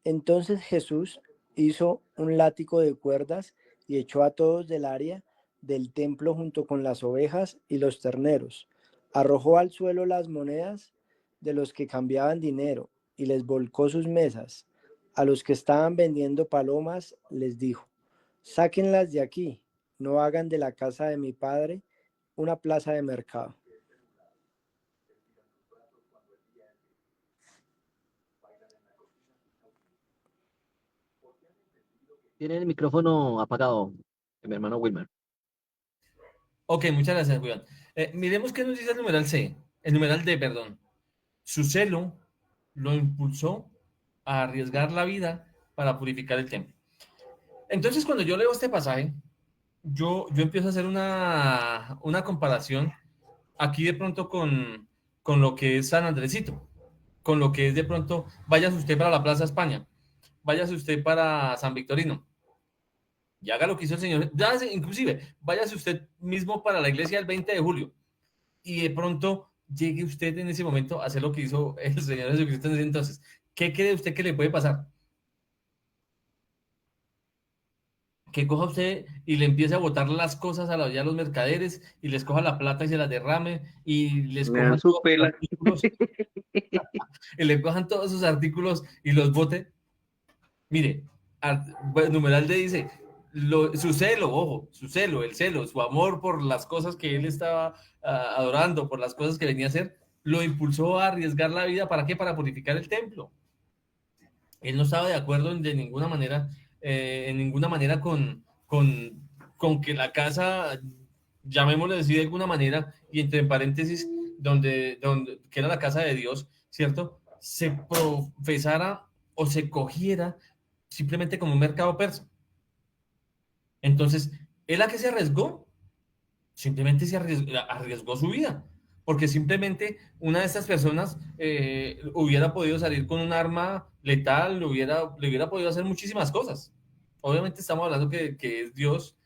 Entonces Jesús hizo un látigo de cuerdas y echó a todos del área del templo junto con las ovejas y los terneros. Arrojó al suelo las monedas de los que cambiaban dinero y les volcó sus mesas. A los que estaban vendiendo palomas les dijo: sáquenlas de aquí, no hagan de la casa de mi padre una plaza de mercado. Tiene el micrófono apagado, mi hermano Wilmer. Ok, muchas gracias, Julián. Miremos qué nos dice el numeral C, el numeral D, perdón. Su celo lo impulsó a arriesgar la vida para purificar el templo. Entonces, cuando yo leo este pasaje, yo empiezo a hacer una comparación aquí de pronto con lo que es San Andresito, con lo que es de pronto, váyase usted para la Plaza España, váyase usted para San Victorino, y haga lo que hizo el Señor, inclusive, váyase usted mismo para la iglesia del 20 de julio, y de pronto llegue usted en ese momento a hacer lo que hizo el Señor Jesucristo en ese entonces. ¿Qué cree usted que le puede pasar? Que coja usted y le empiece a botar las cosas a los mercaderes y les coja la plata y se la derrame y les Me coja dan su todos sus pela. artículos y le cojan todos sus artículos y los bote. Mire, numeral D dice, su celo, ojo, su celo, el celo, su amor por las cosas que él estaba adorando, por las cosas que venía a hacer, lo impulsó a arriesgar la vida. ¿Para qué? Para purificar el templo. Él no estaba de acuerdo en ninguna manera con que la casa, llamémosle así de alguna manera, y entre paréntesis, que era la casa de Dios, ¿cierto? Se profesara o se cogiera simplemente como un mercado persa. Entonces, ¿él a qué se arriesgó? Simplemente se arriesgó su vida, porque simplemente una de estas personas hubiera podido salir con un arma letal, le hubiera podido hacer muchísimas cosas. Obviamente estamos hablando que es Dios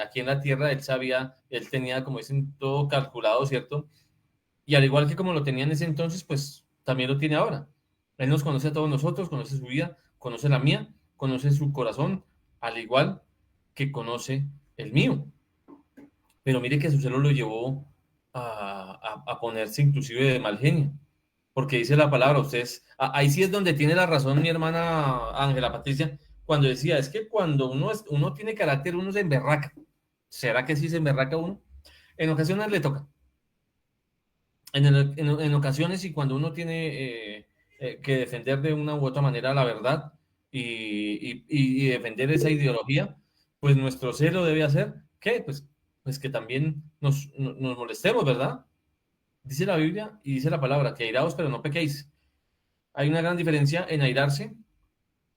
aquí en la tierra, él tenía, como dicen, todo calculado, ¿cierto? Y al igual que como lo tenía en ese entonces, pues también lo tiene ahora. Él nos conoce a todos nosotros, conoce su vida, conoce la mía, conoce su corazón, al igual que conoce el mío. Pero mire que su celo lo llevó a ponerse inclusive de mal genio, porque dice la palabra, ustedes, ahí sí es donde tiene la razón mi hermana Ángela Patricia, cuando decía, es que cuando uno tiene carácter, uno se emberraca. ¿Será que sí se emberraca uno? En ocasiones le toca. En ocasiones, y cuando uno tiene que defender de una u otra manera la verdad y defender esa ideología, pues nuestro celo debe hacer, ¿qué? Pues que también nos molestemos, ¿verdad? Dice la Biblia y dice la palabra, que airaos pero no pequéis. Hay una gran diferencia en airarse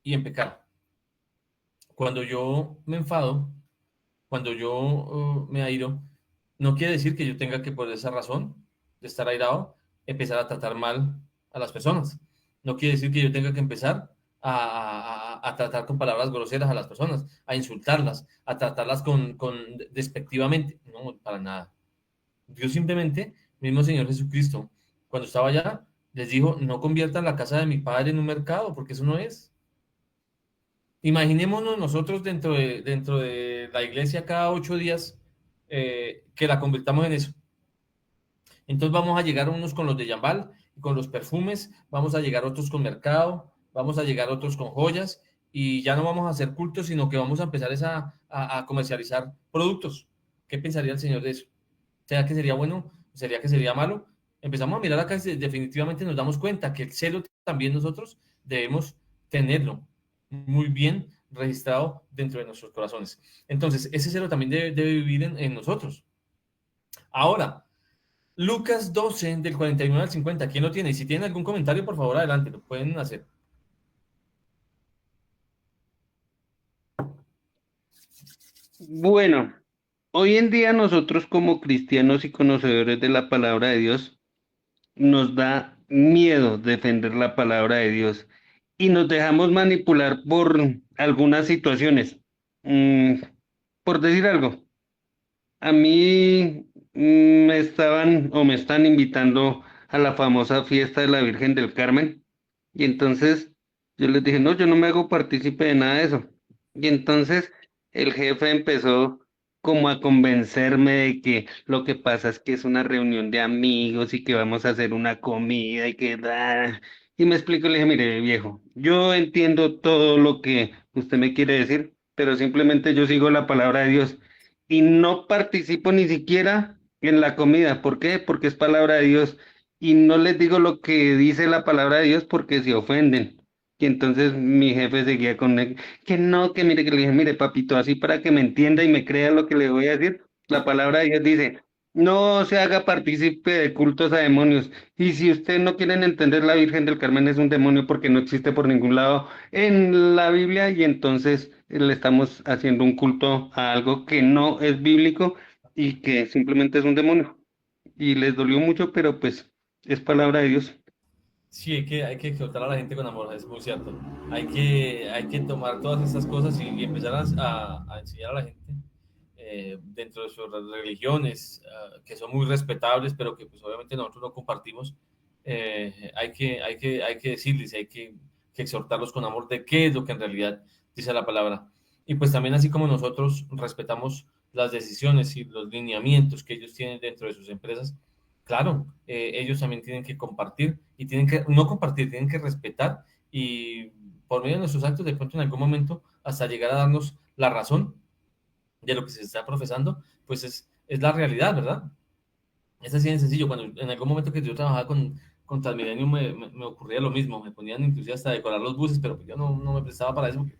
y en pecar. Cuando yo me enfado, cuando yo me airo, no quiere decir que yo tenga que, por esa razón de estar airado, empezar a tratar mal a las personas. No quiere decir que yo tenga que empezar a tratar con palabras groseras a las personas, a insultarlas, a tratarlas con despectivamente. No, para nada. Dios simplemente, mismo Señor Jesucristo, cuando estaba allá, les dijo, no conviertan la casa de mi padre en un mercado, porque eso no es. Imaginémonos nosotros dentro de la iglesia cada 8 días que la convirtamos en eso. Entonces vamos a llegar unos con los de Yambal, con los perfumes, vamos a llegar otros con mercado, vamos a llegar otros con joyas y ya no vamos a hacer cultos, sino que vamos a empezar a comercializar productos. ¿Qué pensaría el Señor de eso? ¿Será que sería bueno? ¿Sería que sería malo? Empezamos a mirar acá y definitivamente nos damos cuenta que el celo también nosotros debemos tenerlo muy bien registrado dentro de nuestros corazones. Entonces, ese celo también debe vivir en nosotros. Ahora, Lucas 12, del 49 al 50, ¿quién lo tiene? Y si tienen algún comentario, por favor, adelante, lo pueden hacer. Bueno, hoy en día nosotros como cristianos y conocedores de la palabra de Dios, nos da miedo defender la palabra de Dios y nos dejamos manipular por algunas situaciones. Por decir algo, a mí me estaban o me están invitando a la famosa fiesta de la Virgen del Carmen y entonces yo les dije, no, yo no me hago partícipe de nada de eso. Y entonces el jefe empezó como a convencerme de que lo que pasa es que es una reunión de amigos y que vamos a hacer una comida y que da. Y me explico, le dije, mire viejo, yo entiendo todo lo que usted me quiere decir, pero simplemente yo sigo la palabra de Dios y no participo ni siquiera en la comida. ¿Por qué? Porque es palabra de Dios. Y no les digo lo que dice la palabra de Dios porque se ofenden. Y entonces mi jefe seguía con él, que no, que mire, que le dije, mire, papito, así para que me entienda y me crea lo que le voy a decir. La palabra de Dios dice, no se haga partícipe de cultos a demonios. Y si usted no quieren entender, la Virgen del Carmen es un demonio porque no existe por ningún lado en la Biblia y entonces le estamos haciendo un culto a algo que no es bíblico y que simplemente es un demonio. Y les dolió mucho, pero pues es palabra de Dios. Sí, hay que exhortar a la gente con amor, es muy cierto. Hay que tomar todas estas cosas y empezar a enseñar a la gente dentro de sus religiones, que son muy respetables, pero que pues obviamente nosotros no compartimos. Hay que decirles, que exhortarlos con amor de qué es lo que en realidad dice la palabra. Y pues también así como nosotros respetamos las decisiones y los lineamientos que ellos tienen dentro de sus empresas, claro, ellos también tienen que compartir y tienen que, no compartir, tienen que respetar y por medio de nuestros actos, de pronto en algún momento, hasta llegar a darnos la razón de lo que se está profesando, pues es la realidad, ¿verdad? Es así de sencillo. Cuando en algún momento que yo trabajaba con Transmilenio me ocurría lo mismo, me ponían inclusive hasta a decorar los buses, pero pues yo no me prestaba para eso, porque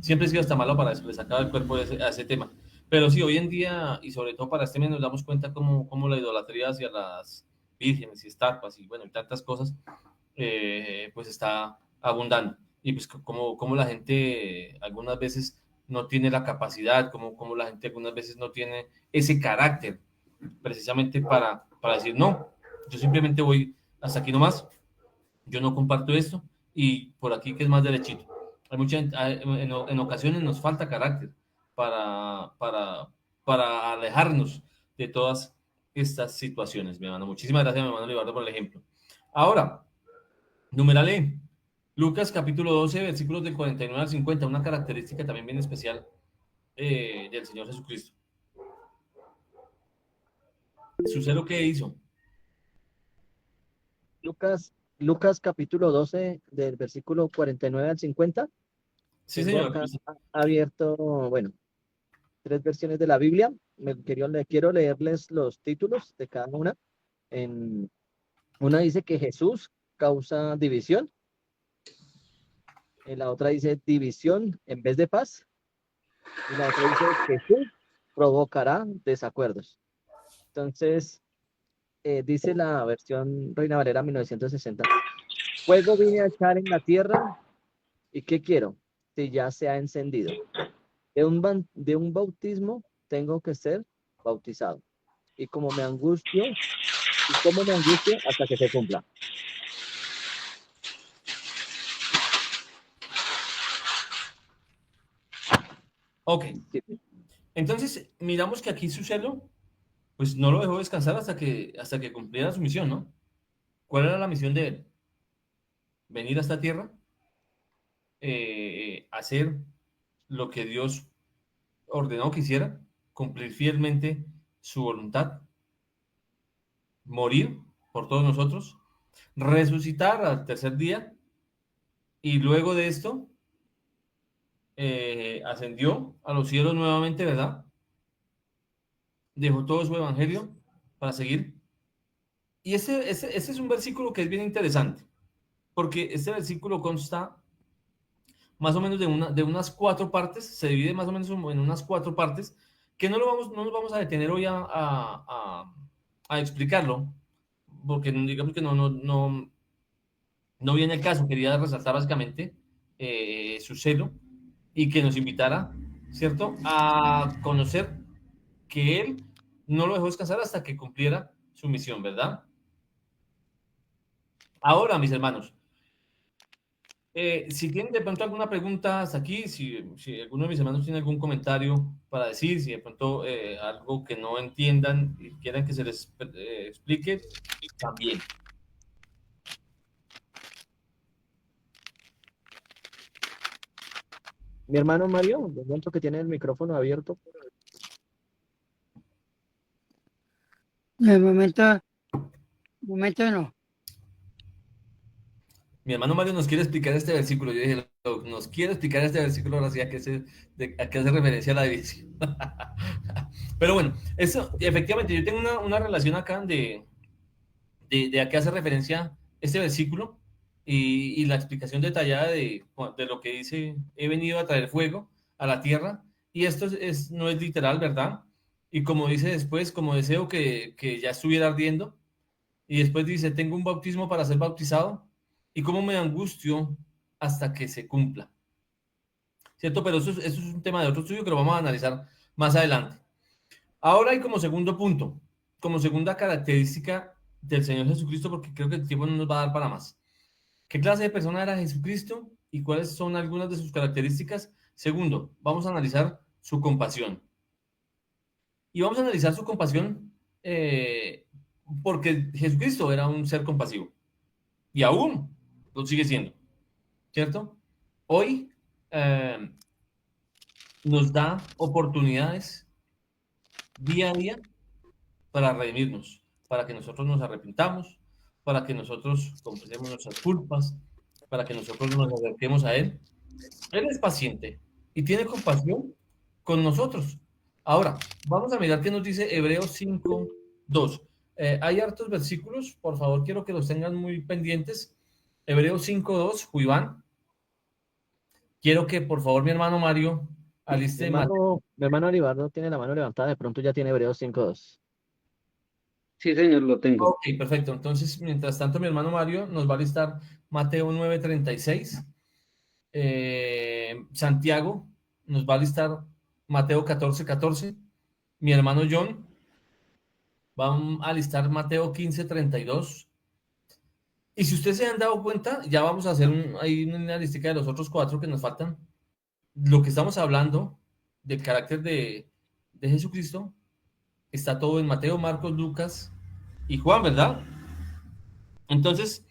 siempre he sido hasta malo para eso, le sacaba el cuerpo a ese tema. Pero sí, hoy en día, y sobre todo para este mes, nos damos cuenta cómo la idolatría hacia las vírgenes y estatuas y bueno, y tantas cosas, pues está abundando. Y pues como la gente algunas veces no tiene la capacidad, como la gente algunas veces no tiene ese carácter precisamente para decir, no, yo simplemente voy hasta aquí nomás, yo no comparto esto y por aquí que es más derechito. En ocasiones nos falta carácter para, para, para alejarnos de todas estas situaciones, mi hermano. Muchísimas gracias, mi hermano Libardo, por el ejemplo. Ahora, numeral E, Lucas capítulo 12, versículos del 49 al 50, una característica también bien especial del Señor Jesucristo. ¿Su celo qué hizo? Lucas capítulo 12, del versículo 49 al 50. Sí, Tengo señor. acá abierto, bueno, 3 versiones de la Biblia. Quiero leerles los títulos de cada una. Una dice que Jesús causa división. En la otra dice división en vez de paz. Y la otra dice Jesús provocará desacuerdos. Entonces, dice la versión Reina Valera 1960. Fuego vine a echar en la tierra. ¿Y qué quiero? Si ya se ha encendido. De un bautismo tengo que ser bautizado. Y como me angustio hasta que se cumpla. Ok. Entonces, miramos que aquí su celo, pues no lo dejó descansar hasta que cumpliera su misión, ¿no? ¿Cuál era la misión de él? Venir a esta tierra, hacer lo que Dios ordenó que hiciera, cumplir fielmente su voluntad, morir por todos nosotros, resucitar al tercer día y luego de esto ascendió a los cielos nuevamente, ¿verdad? Dejó todo su evangelio para seguir. Y ese es un versículo que es bien interesante, porque este versículo consta más o menos de unas 4 partes, se divide más o menos en unas 4 partes, que no nos vamos a detener hoy a explicarlo, porque digamos que no viene el caso. Quería resaltar básicamente su celo y que nos invitara, ¿cierto?, a conocer que él no lo dejó descansar hasta que cumpliera su misión, ¿verdad? Ahora, mis hermanos, si tienen de pronto alguna pregunta hasta aquí, si alguno de mis hermanos tiene algún comentario para decir, si de pronto algo que no entiendan y quieran que se les explique, también. Mi hermano Mario, de pronto que tiene el micrófono abierto. De momento no. Mi hermano Mario nos quiere explicar este versículo. Yo dije, nos quiere explicar este versículo, ahora sí, a qué hace referencia a la división. Pero bueno, eso, efectivamente, yo tengo una relación acá de a qué hace referencia este versículo y la explicación detallada de lo que dice: he venido a traer fuego a la tierra, y esto no es literal, ¿verdad? Y como dice después, como deseo que ya estuviera ardiendo, y después dice: tengo un bautismo para ser bautizado, y cómo me angustio hasta que se cumpla, ¿cierto? Pero eso es un tema de otro estudio que lo vamos a analizar más adelante. Ahora, hay como segundo punto, como segunda característica del Señor Jesucristo, porque creo que el tiempo no nos va a dar para más. ¿Qué clase de persona era Jesucristo y cuáles son algunas de sus características? Segundo, vamos a analizar su compasión. Y vamos a analizar su compasión porque Jesucristo era un ser compasivo y aún lo sigue siendo, ¿cierto? Hoy nos da oportunidades día a día para redimirnos, para que nosotros nos arrepintamos, para que nosotros confesemos nuestras culpas, para que nosotros nos acerquemos a Él. Él es paciente y tiene compasión con nosotros. Ahora, vamos a mirar qué nos dice Hebreos 5:2. Hay hartos versículos, por favor, quiero que los tengan muy pendientes. Hebreos 5:2, Juiván. Quiero que, por favor, mi hermano Mario aliste. Mi hermano Olivardo tiene la mano levantada, de pronto ya tiene Hebreos 5:2. Sí, señor, lo tengo. Ok, perfecto. Entonces, mientras tanto, mi hermano Mario nos va a listar Mateo 9:36. Santiago nos va a listar Mateo 14:14. Mi hermano John va a listar Mateo 15:32. Y si ustedes se han dado cuenta, ya vamos a hacer ahí una lista de los otros 4 que nos faltan. Lo que estamos hablando del carácter de Jesucristo está todo en Mateo, Marcos, Lucas y Juan, ¿verdad? Entonces,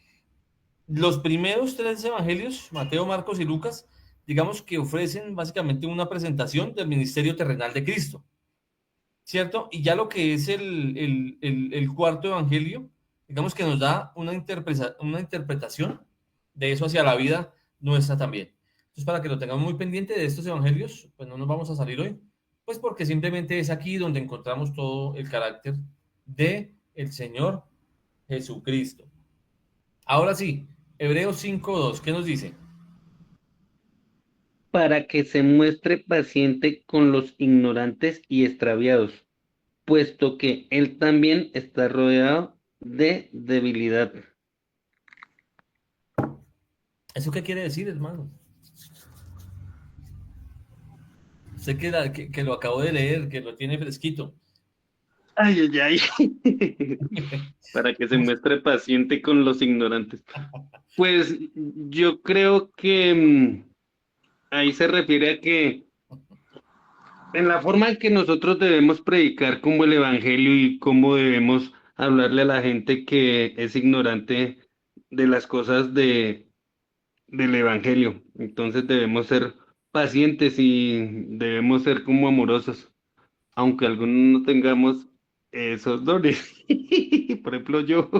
los primeros 3 evangelios, Mateo, Marcos y Lucas, digamos que ofrecen básicamente una presentación del ministerio terrenal de Cristo, ¿cierto? Y ya lo que es el cuarto evangelio, digamos que nos da una interpretación de eso hacia la vida nuestra también. Entonces, para que lo tengamos muy pendiente de estos evangelios, pues no nos vamos a salir hoy, pues porque simplemente es aquí donde encontramos todo el carácter de el Señor Jesucristo. Ahora sí, Hebreos 5:2, ¿qué nos dice? Para que se muestre paciente con los ignorantes y extraviados, puesto que él también está rodeado de debilidad. ¿Eso qué quiere decir, hermano? Sé que lo acabo de leer, que lo tiene fresquito. Ay, ay, ay. Para que se muestre paciente con los ignorantes. Pues yo creo que ahí se refiere a que en la forma en que nosotros debemos predicar como el evangelio y cómo debemos hablarle a la gente que es ignorante de las cosas del evangelio. Entonces debemos ser pacientes y debemos ser como amorosos, aunque algunos no tengamos esos dones. Por ejemplo, yo.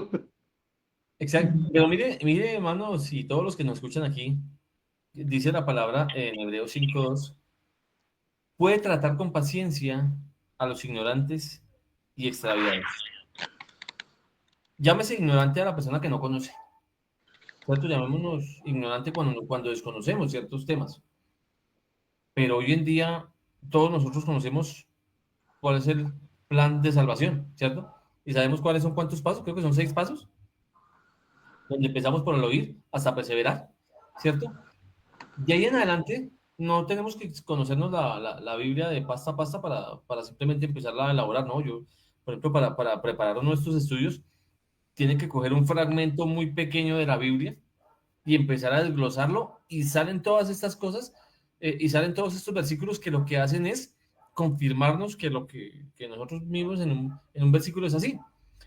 Exacto. Pero mire, hermanos, y todos los que nos escuchan aquí, dice la palabra en Hebreos 5:2, puede tratar con paciencia a los ignorantes y extraviados. Llámese ignorante a la persona que no conoce. ¿Cierto? Llamémonos ignorante cuando desconocemos ciertos temas. Pero hoy en día todos nosotros conocemos cuál es el plan de salvación, ¿cierto? Y sabemos cuáles son cuántos pasos, creo que son 6 pasos, donde empezamos por el oír hasta perseverar, ¿cierto? De ahí en adelante no tenemos que conocernos la Biblia de pasta a pasta para simplemente empezarla a elaborar, ¿no? Yo, por ejemplo, para preparar nuestros estudios, tienen que coger un fragmento muy pequeño de la Biblia y empezar a desglosarlo y salen todas estas cosas y salen todos estos versículos que lo que hacen es confirmarnos que lo que nosotros vimos en un versículo es así.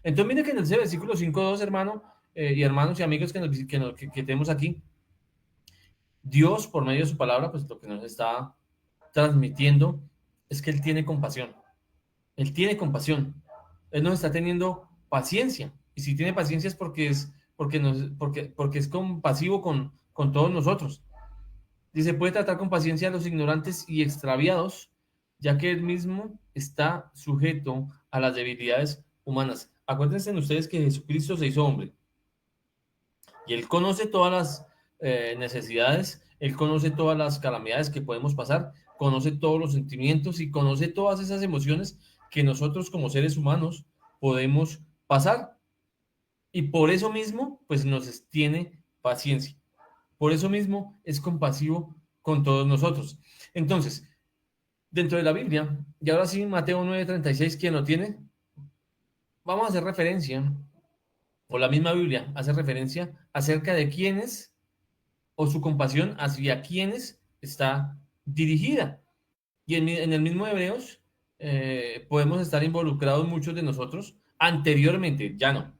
Entonces mire que en ese versículo 5:2, hermano, y hermanos y amigos que tenemos aquí, Dios por medio de su palabra, pues lo que nos está transmitiendo es que Él tiene compasión. Él tiene compasión. Él nos está teniendo paciencia. Y si tiene paciencia es porque es compasivo con todos nosotros. Dice, puede tratar con paciencia a los ignorantes y extraviados, ya que Él mismo está sujeto a las debilidades humanas. Acuérdense ustedes que Jesucristo se hizo hombre. Y Él conoce todas las necesidades, Él conoce todas las calamidades que podemos pasar, conoce todos los sentimientos y conoce todas esas emociones que nosotros como seres humanos podemos pasar. Y por eso mismo, pues nos tiene paciencia. Por eso mismo es compasivo con todos nosotros. Entonces, dentro de la Biblia, y ahora sí, Mateo 9:36, ¿quién lo tiene? Vamos a hacer referencia, o la misma Biblia hace referencia acerca de quiénes, o su compasión hacia quiénes está dirigida. Y en el mismo Hebreos podemos estar involucrados muchos de nosotros anteriormente, ya no.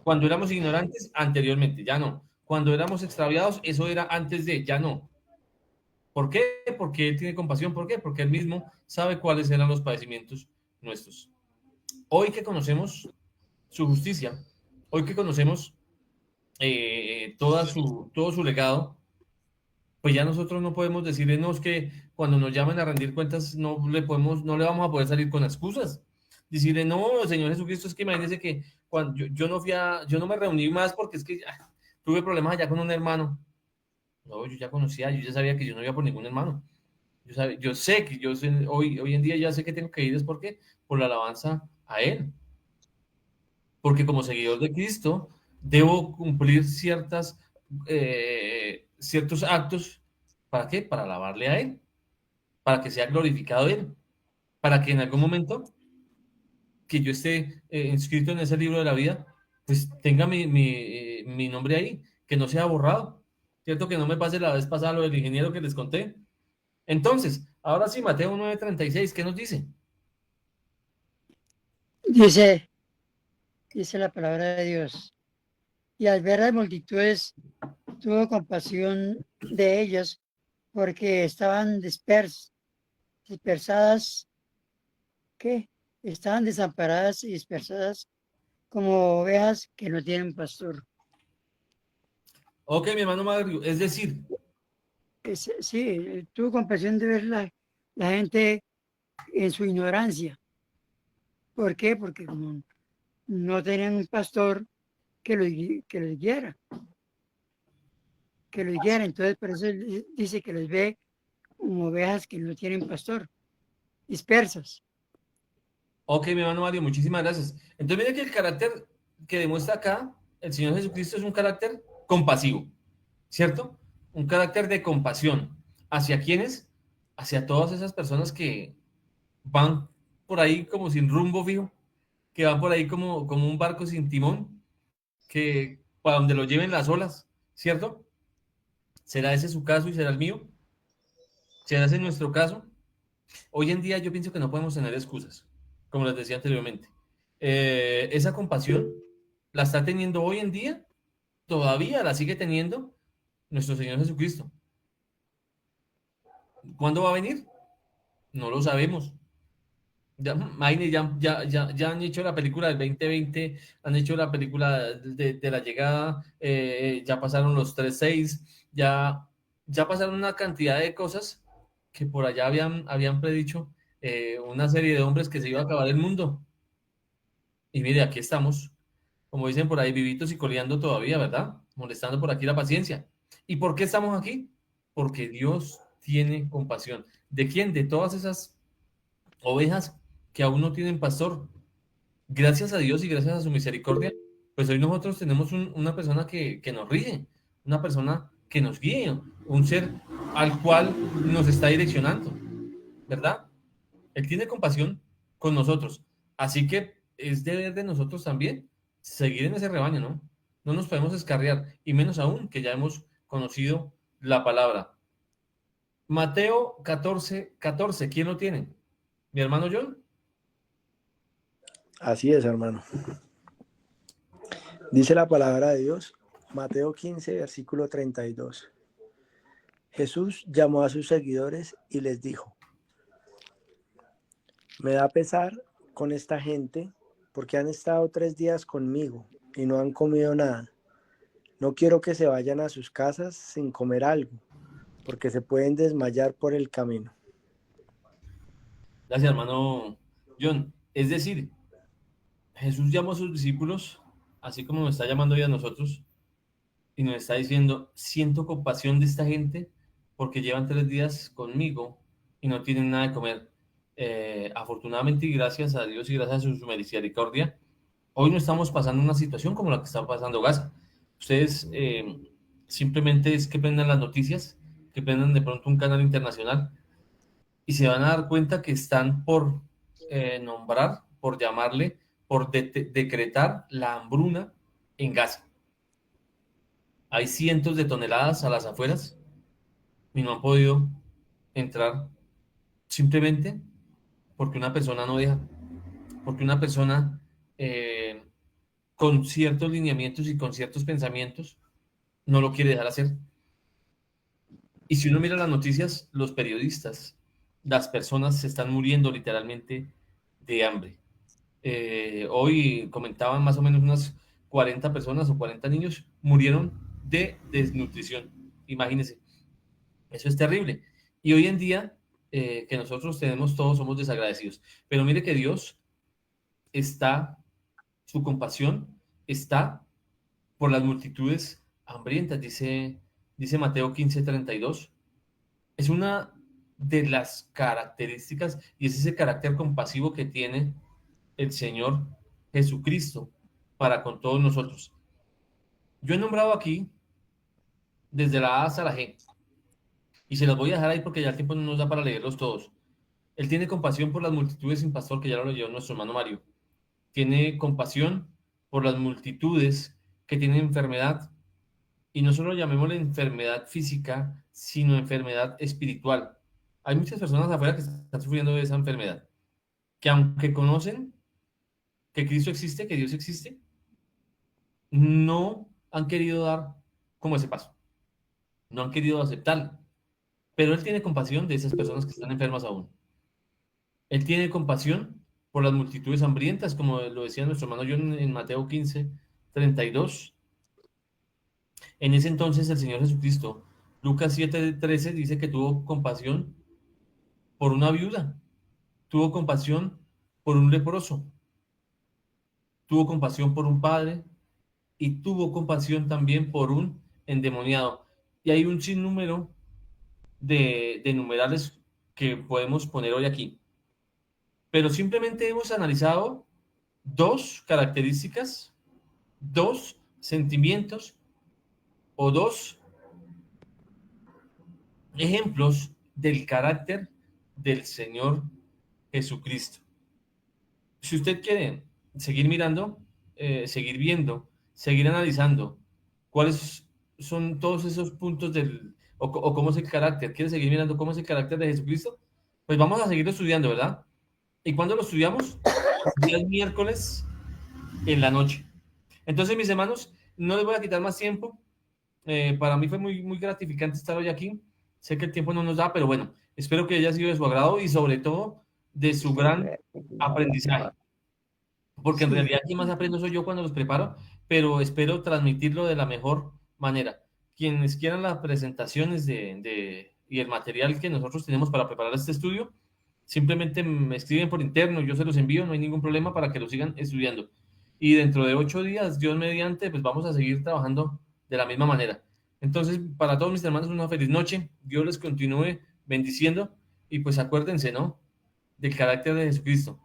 Cuando éramos ignorantes, anteriormente, ya no. Cuando éramos extraviados, eso era antes de, ya no. ¿Por qué? Porque Él tiene compasión. ¿Por qué? Porque Él mismo sabe cuáles eran los padecimientos nuestros. Hoy que conocemos su justicia, hoy que conocemos todo su legado, pues ya nosotros no podemos decirle, no, es que cuando nos llamen a rendir cuentas no le vamos a poder salir con excusas. Decirle, no, Señor Jesucristo, es que imagínese que cuando yo no me reuní más porque es que tuve problemas allá con un hermano. No, yo ya conocía, yo ya sabía que yo no iba por ningún hermano. Yo sé que hoy en día ya sé que tengo que ir es porque por la alabanza a Él. Porque como seguidor de Cristo debo cumplir ciertos actos. ¿Para qué? Para alabarle a Él, para que sea glorificado Él, para que en algún momento que yo esté inscrito en ese libro de la vida, pues tenga mi nombre ahí, que no sea borrado, ¿cierto? Que no me pase la vez pasada lo del ingeniero que les conté. Entonces, ahora sí, Mateo 9:36, ¿qué nos dice? Dice la palabra de Dios. Y al ver las multitudes, tuvo compasión de ellos, porque estaban dispersadas, ¿qué? Estaban desamparadas y dispersadas como ovejas que no tienen pastor. Ok, mi hermano Mario, es decir, Sí, tuvo compasión de ver la gente en su ignorancia. ¿Por qué? Porque como no tenían un pastor que los guiara. Entonces, por eso dice que los ve como ovejas que no tienen pastor, dispersas. ok, mi hermano Mario, muchísimas gracias. Entonces, mire que el carácter que demuestra acá el Señor Jesucristo es un carácter compasivo, ¿cierto? Un carácter de compasión. ¿Hacia quiénes? Hacia todas esas personas que van por ahí como sin rumbo fijo, que van por ahí como un barco sin timón, que para donde lo lleven las olas, ¿cierto? ¿Será ese su caso y será el mío? ¿Será ese nuestro caso? Hoy en día yo pienso que no podemos tener excusas, como les decía anteriormente. Esa compasión la está teniendo hoy en día, todavía la sigue teniendo nuestro Señor Jesucristo. ¿Cuándo va a venir? No lo sabemos. Ya han hecho la película del 2020, han hecho la película de la llegada, ya pasaron los 3-6, ya ya pasaron una cantidad de cosas que por allá habían predicho una serie de hombres que se iba a acabar el mundo. Y mire, aquí estamos, como dicen por ahí, vivitos y coleando todavía, ¿verdad? Molestando por aquí la paciencia. ¿Y por qué estamos aquí? Porque Dios tiene compasión. ¿De quién? De todas esas ovejas que aún no tienen pastor. Gracias a Dios y gracias a su misericordia, pues hoy nosotros tenemos una persona que nos rige, una persona que nos guíe, un ser al cual nos está direccionando, ¿verdad? Él tiene compasión con nosotros. Así que es deber de nosotros también seguir en ese rebaño, ¿no? No nos podemos escarriar, y menos aún que ya hemos conocido la palabra. Mateo 14:14, ¿quién lo tiene? ¿Mi hermano John? Así es, hermano. Dice la palabra de Dios, Mateo 15, versículo 32. Jesús llamó a sus seguidores y les dijo: me da pesar con esta gente porque han estado 3 días conmigo y no han comido nada. No quiero que se vayan a sus casas sin comer algo, porque se pueden desmayar por el camino. Gracias, hermano John. Es decir, Jesús llamó a sus discípulos, así como nos está llamando hoy a nosotros, y nos está diciendo, siento compasión de esta gente porque llevan 3 días conmigo y no tienen nada de comer. Afortunadamente y gracias a Dios y gracias a su misericordia, hoy no estamos pasando una situación como la que está pasando Gaza. Ustedes simplemente es que prendan las noticias, que prendan de pronto un canal internacional y se van a dar cuenta que están por nombrar, por llamarle, por decretar la hambruna en Gaza. Hay cientos de toneladas a las afueras y no han podido entrar simplemente porque una persona no deja, porque una persona con ciertos lineamientos y con ciertos pensamientos no lo quiere dejar hacer. Y si uno mira las noticias, los periodistas, las personas se están muriendo literalmente de hambre. Hoy comentaban más o menos unas 40 personas o 40 niños murieron de desnutrición. Imagínense, eso es terrible. Y hoy en día, que nosotros tenemos todos, somos desagradecidos. Pero mire que Dios está, su compasión está por las multitudes hambrientas, dice Mateo 15:32. Es una de las características y es ese carácter compasivo que tiene el Señor Jesucristo para con todos nosotros. Yo he nombrado aquí desde la A hasta la G y se las voy a dejar ahí porque ya el tiempo no nos da para leerlos todos. Él tiene compasión por las multitudes sin pastor, que ya lo leyó nuestro hermano Mario. Tiene compasión por las multitudes que tienen enfermedad, y no solo llamémosle enfermedad física, sino enfermedad espiritual. Hay muchas personas afuera que están sufriendo de esa enfermedad, que aunque conocen que Cristo existe, que Dios existe, no han querido dar como ese paso, no han querido aceptarlo. Pero Él tiene compasión de esas personas que están enfermas aún. Él tiene compasión por las multitudes hambrientas, como lo decía nuestro hermano John en Mateo 15:32. En ese entonces el Señor Jesucristo, Lucas 7:13, dice que tuvo compasión por una viuda, tuvo compasión por un leproso, tuvo compasión por un padre y tuvo compasión también por un endemoniado. Y hay un sinnúmero de numerales que podemos poner hoy aquí. Pero simplemente hemos analizado 2 características, 2 sentimientos o 2 ejemplos del carácter del Señor Jesucristo. Si usted quiere seguir mirando, seguir viendo, seguir analizando cuáles son todos esos puntos o cómo es el carácter, quiere seguir mirando cómo es el carácter de Jesucristo, pues vamos a seguirlo estudiando, ¿verdad? ¿Y cuándo lo estudiamos? El miércoles en la noche. Entonces, mis hermanos, no les voy a quitar más tiempo. Para mí fue muy gratificante estar hoy aquí. Sé que el tiempo no nos da, pero bueno, espero que haya sido de su agrado y sobre todo de su gran aprendizaje. Porque en realidad quien más aprendo soy yo cuando los preparo, pero espero transmitirlo de la mejor manera. quienes quieran las presentaciones y el material que nosotros tenemos para preparar este estudio, simplemente me escriben por interno, yo se los envío, no hay ningún problema para que lo sigan estudiando. Y dentro de 8 días, Dios mediante, pues vamos a seguir trabajando de la misma manera. Entonces, para todos mis hermanos, una feliz noche. Dios les continúe bendiciendo y pues acuérdense, ¿no? Del carácter de Jesucristo.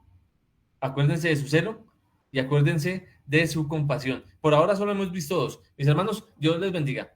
Acuérdense de su celo y acuérdense de su compasión. Por ahora solo hemos visto dos. Mis hermanos, Dios les bendiga.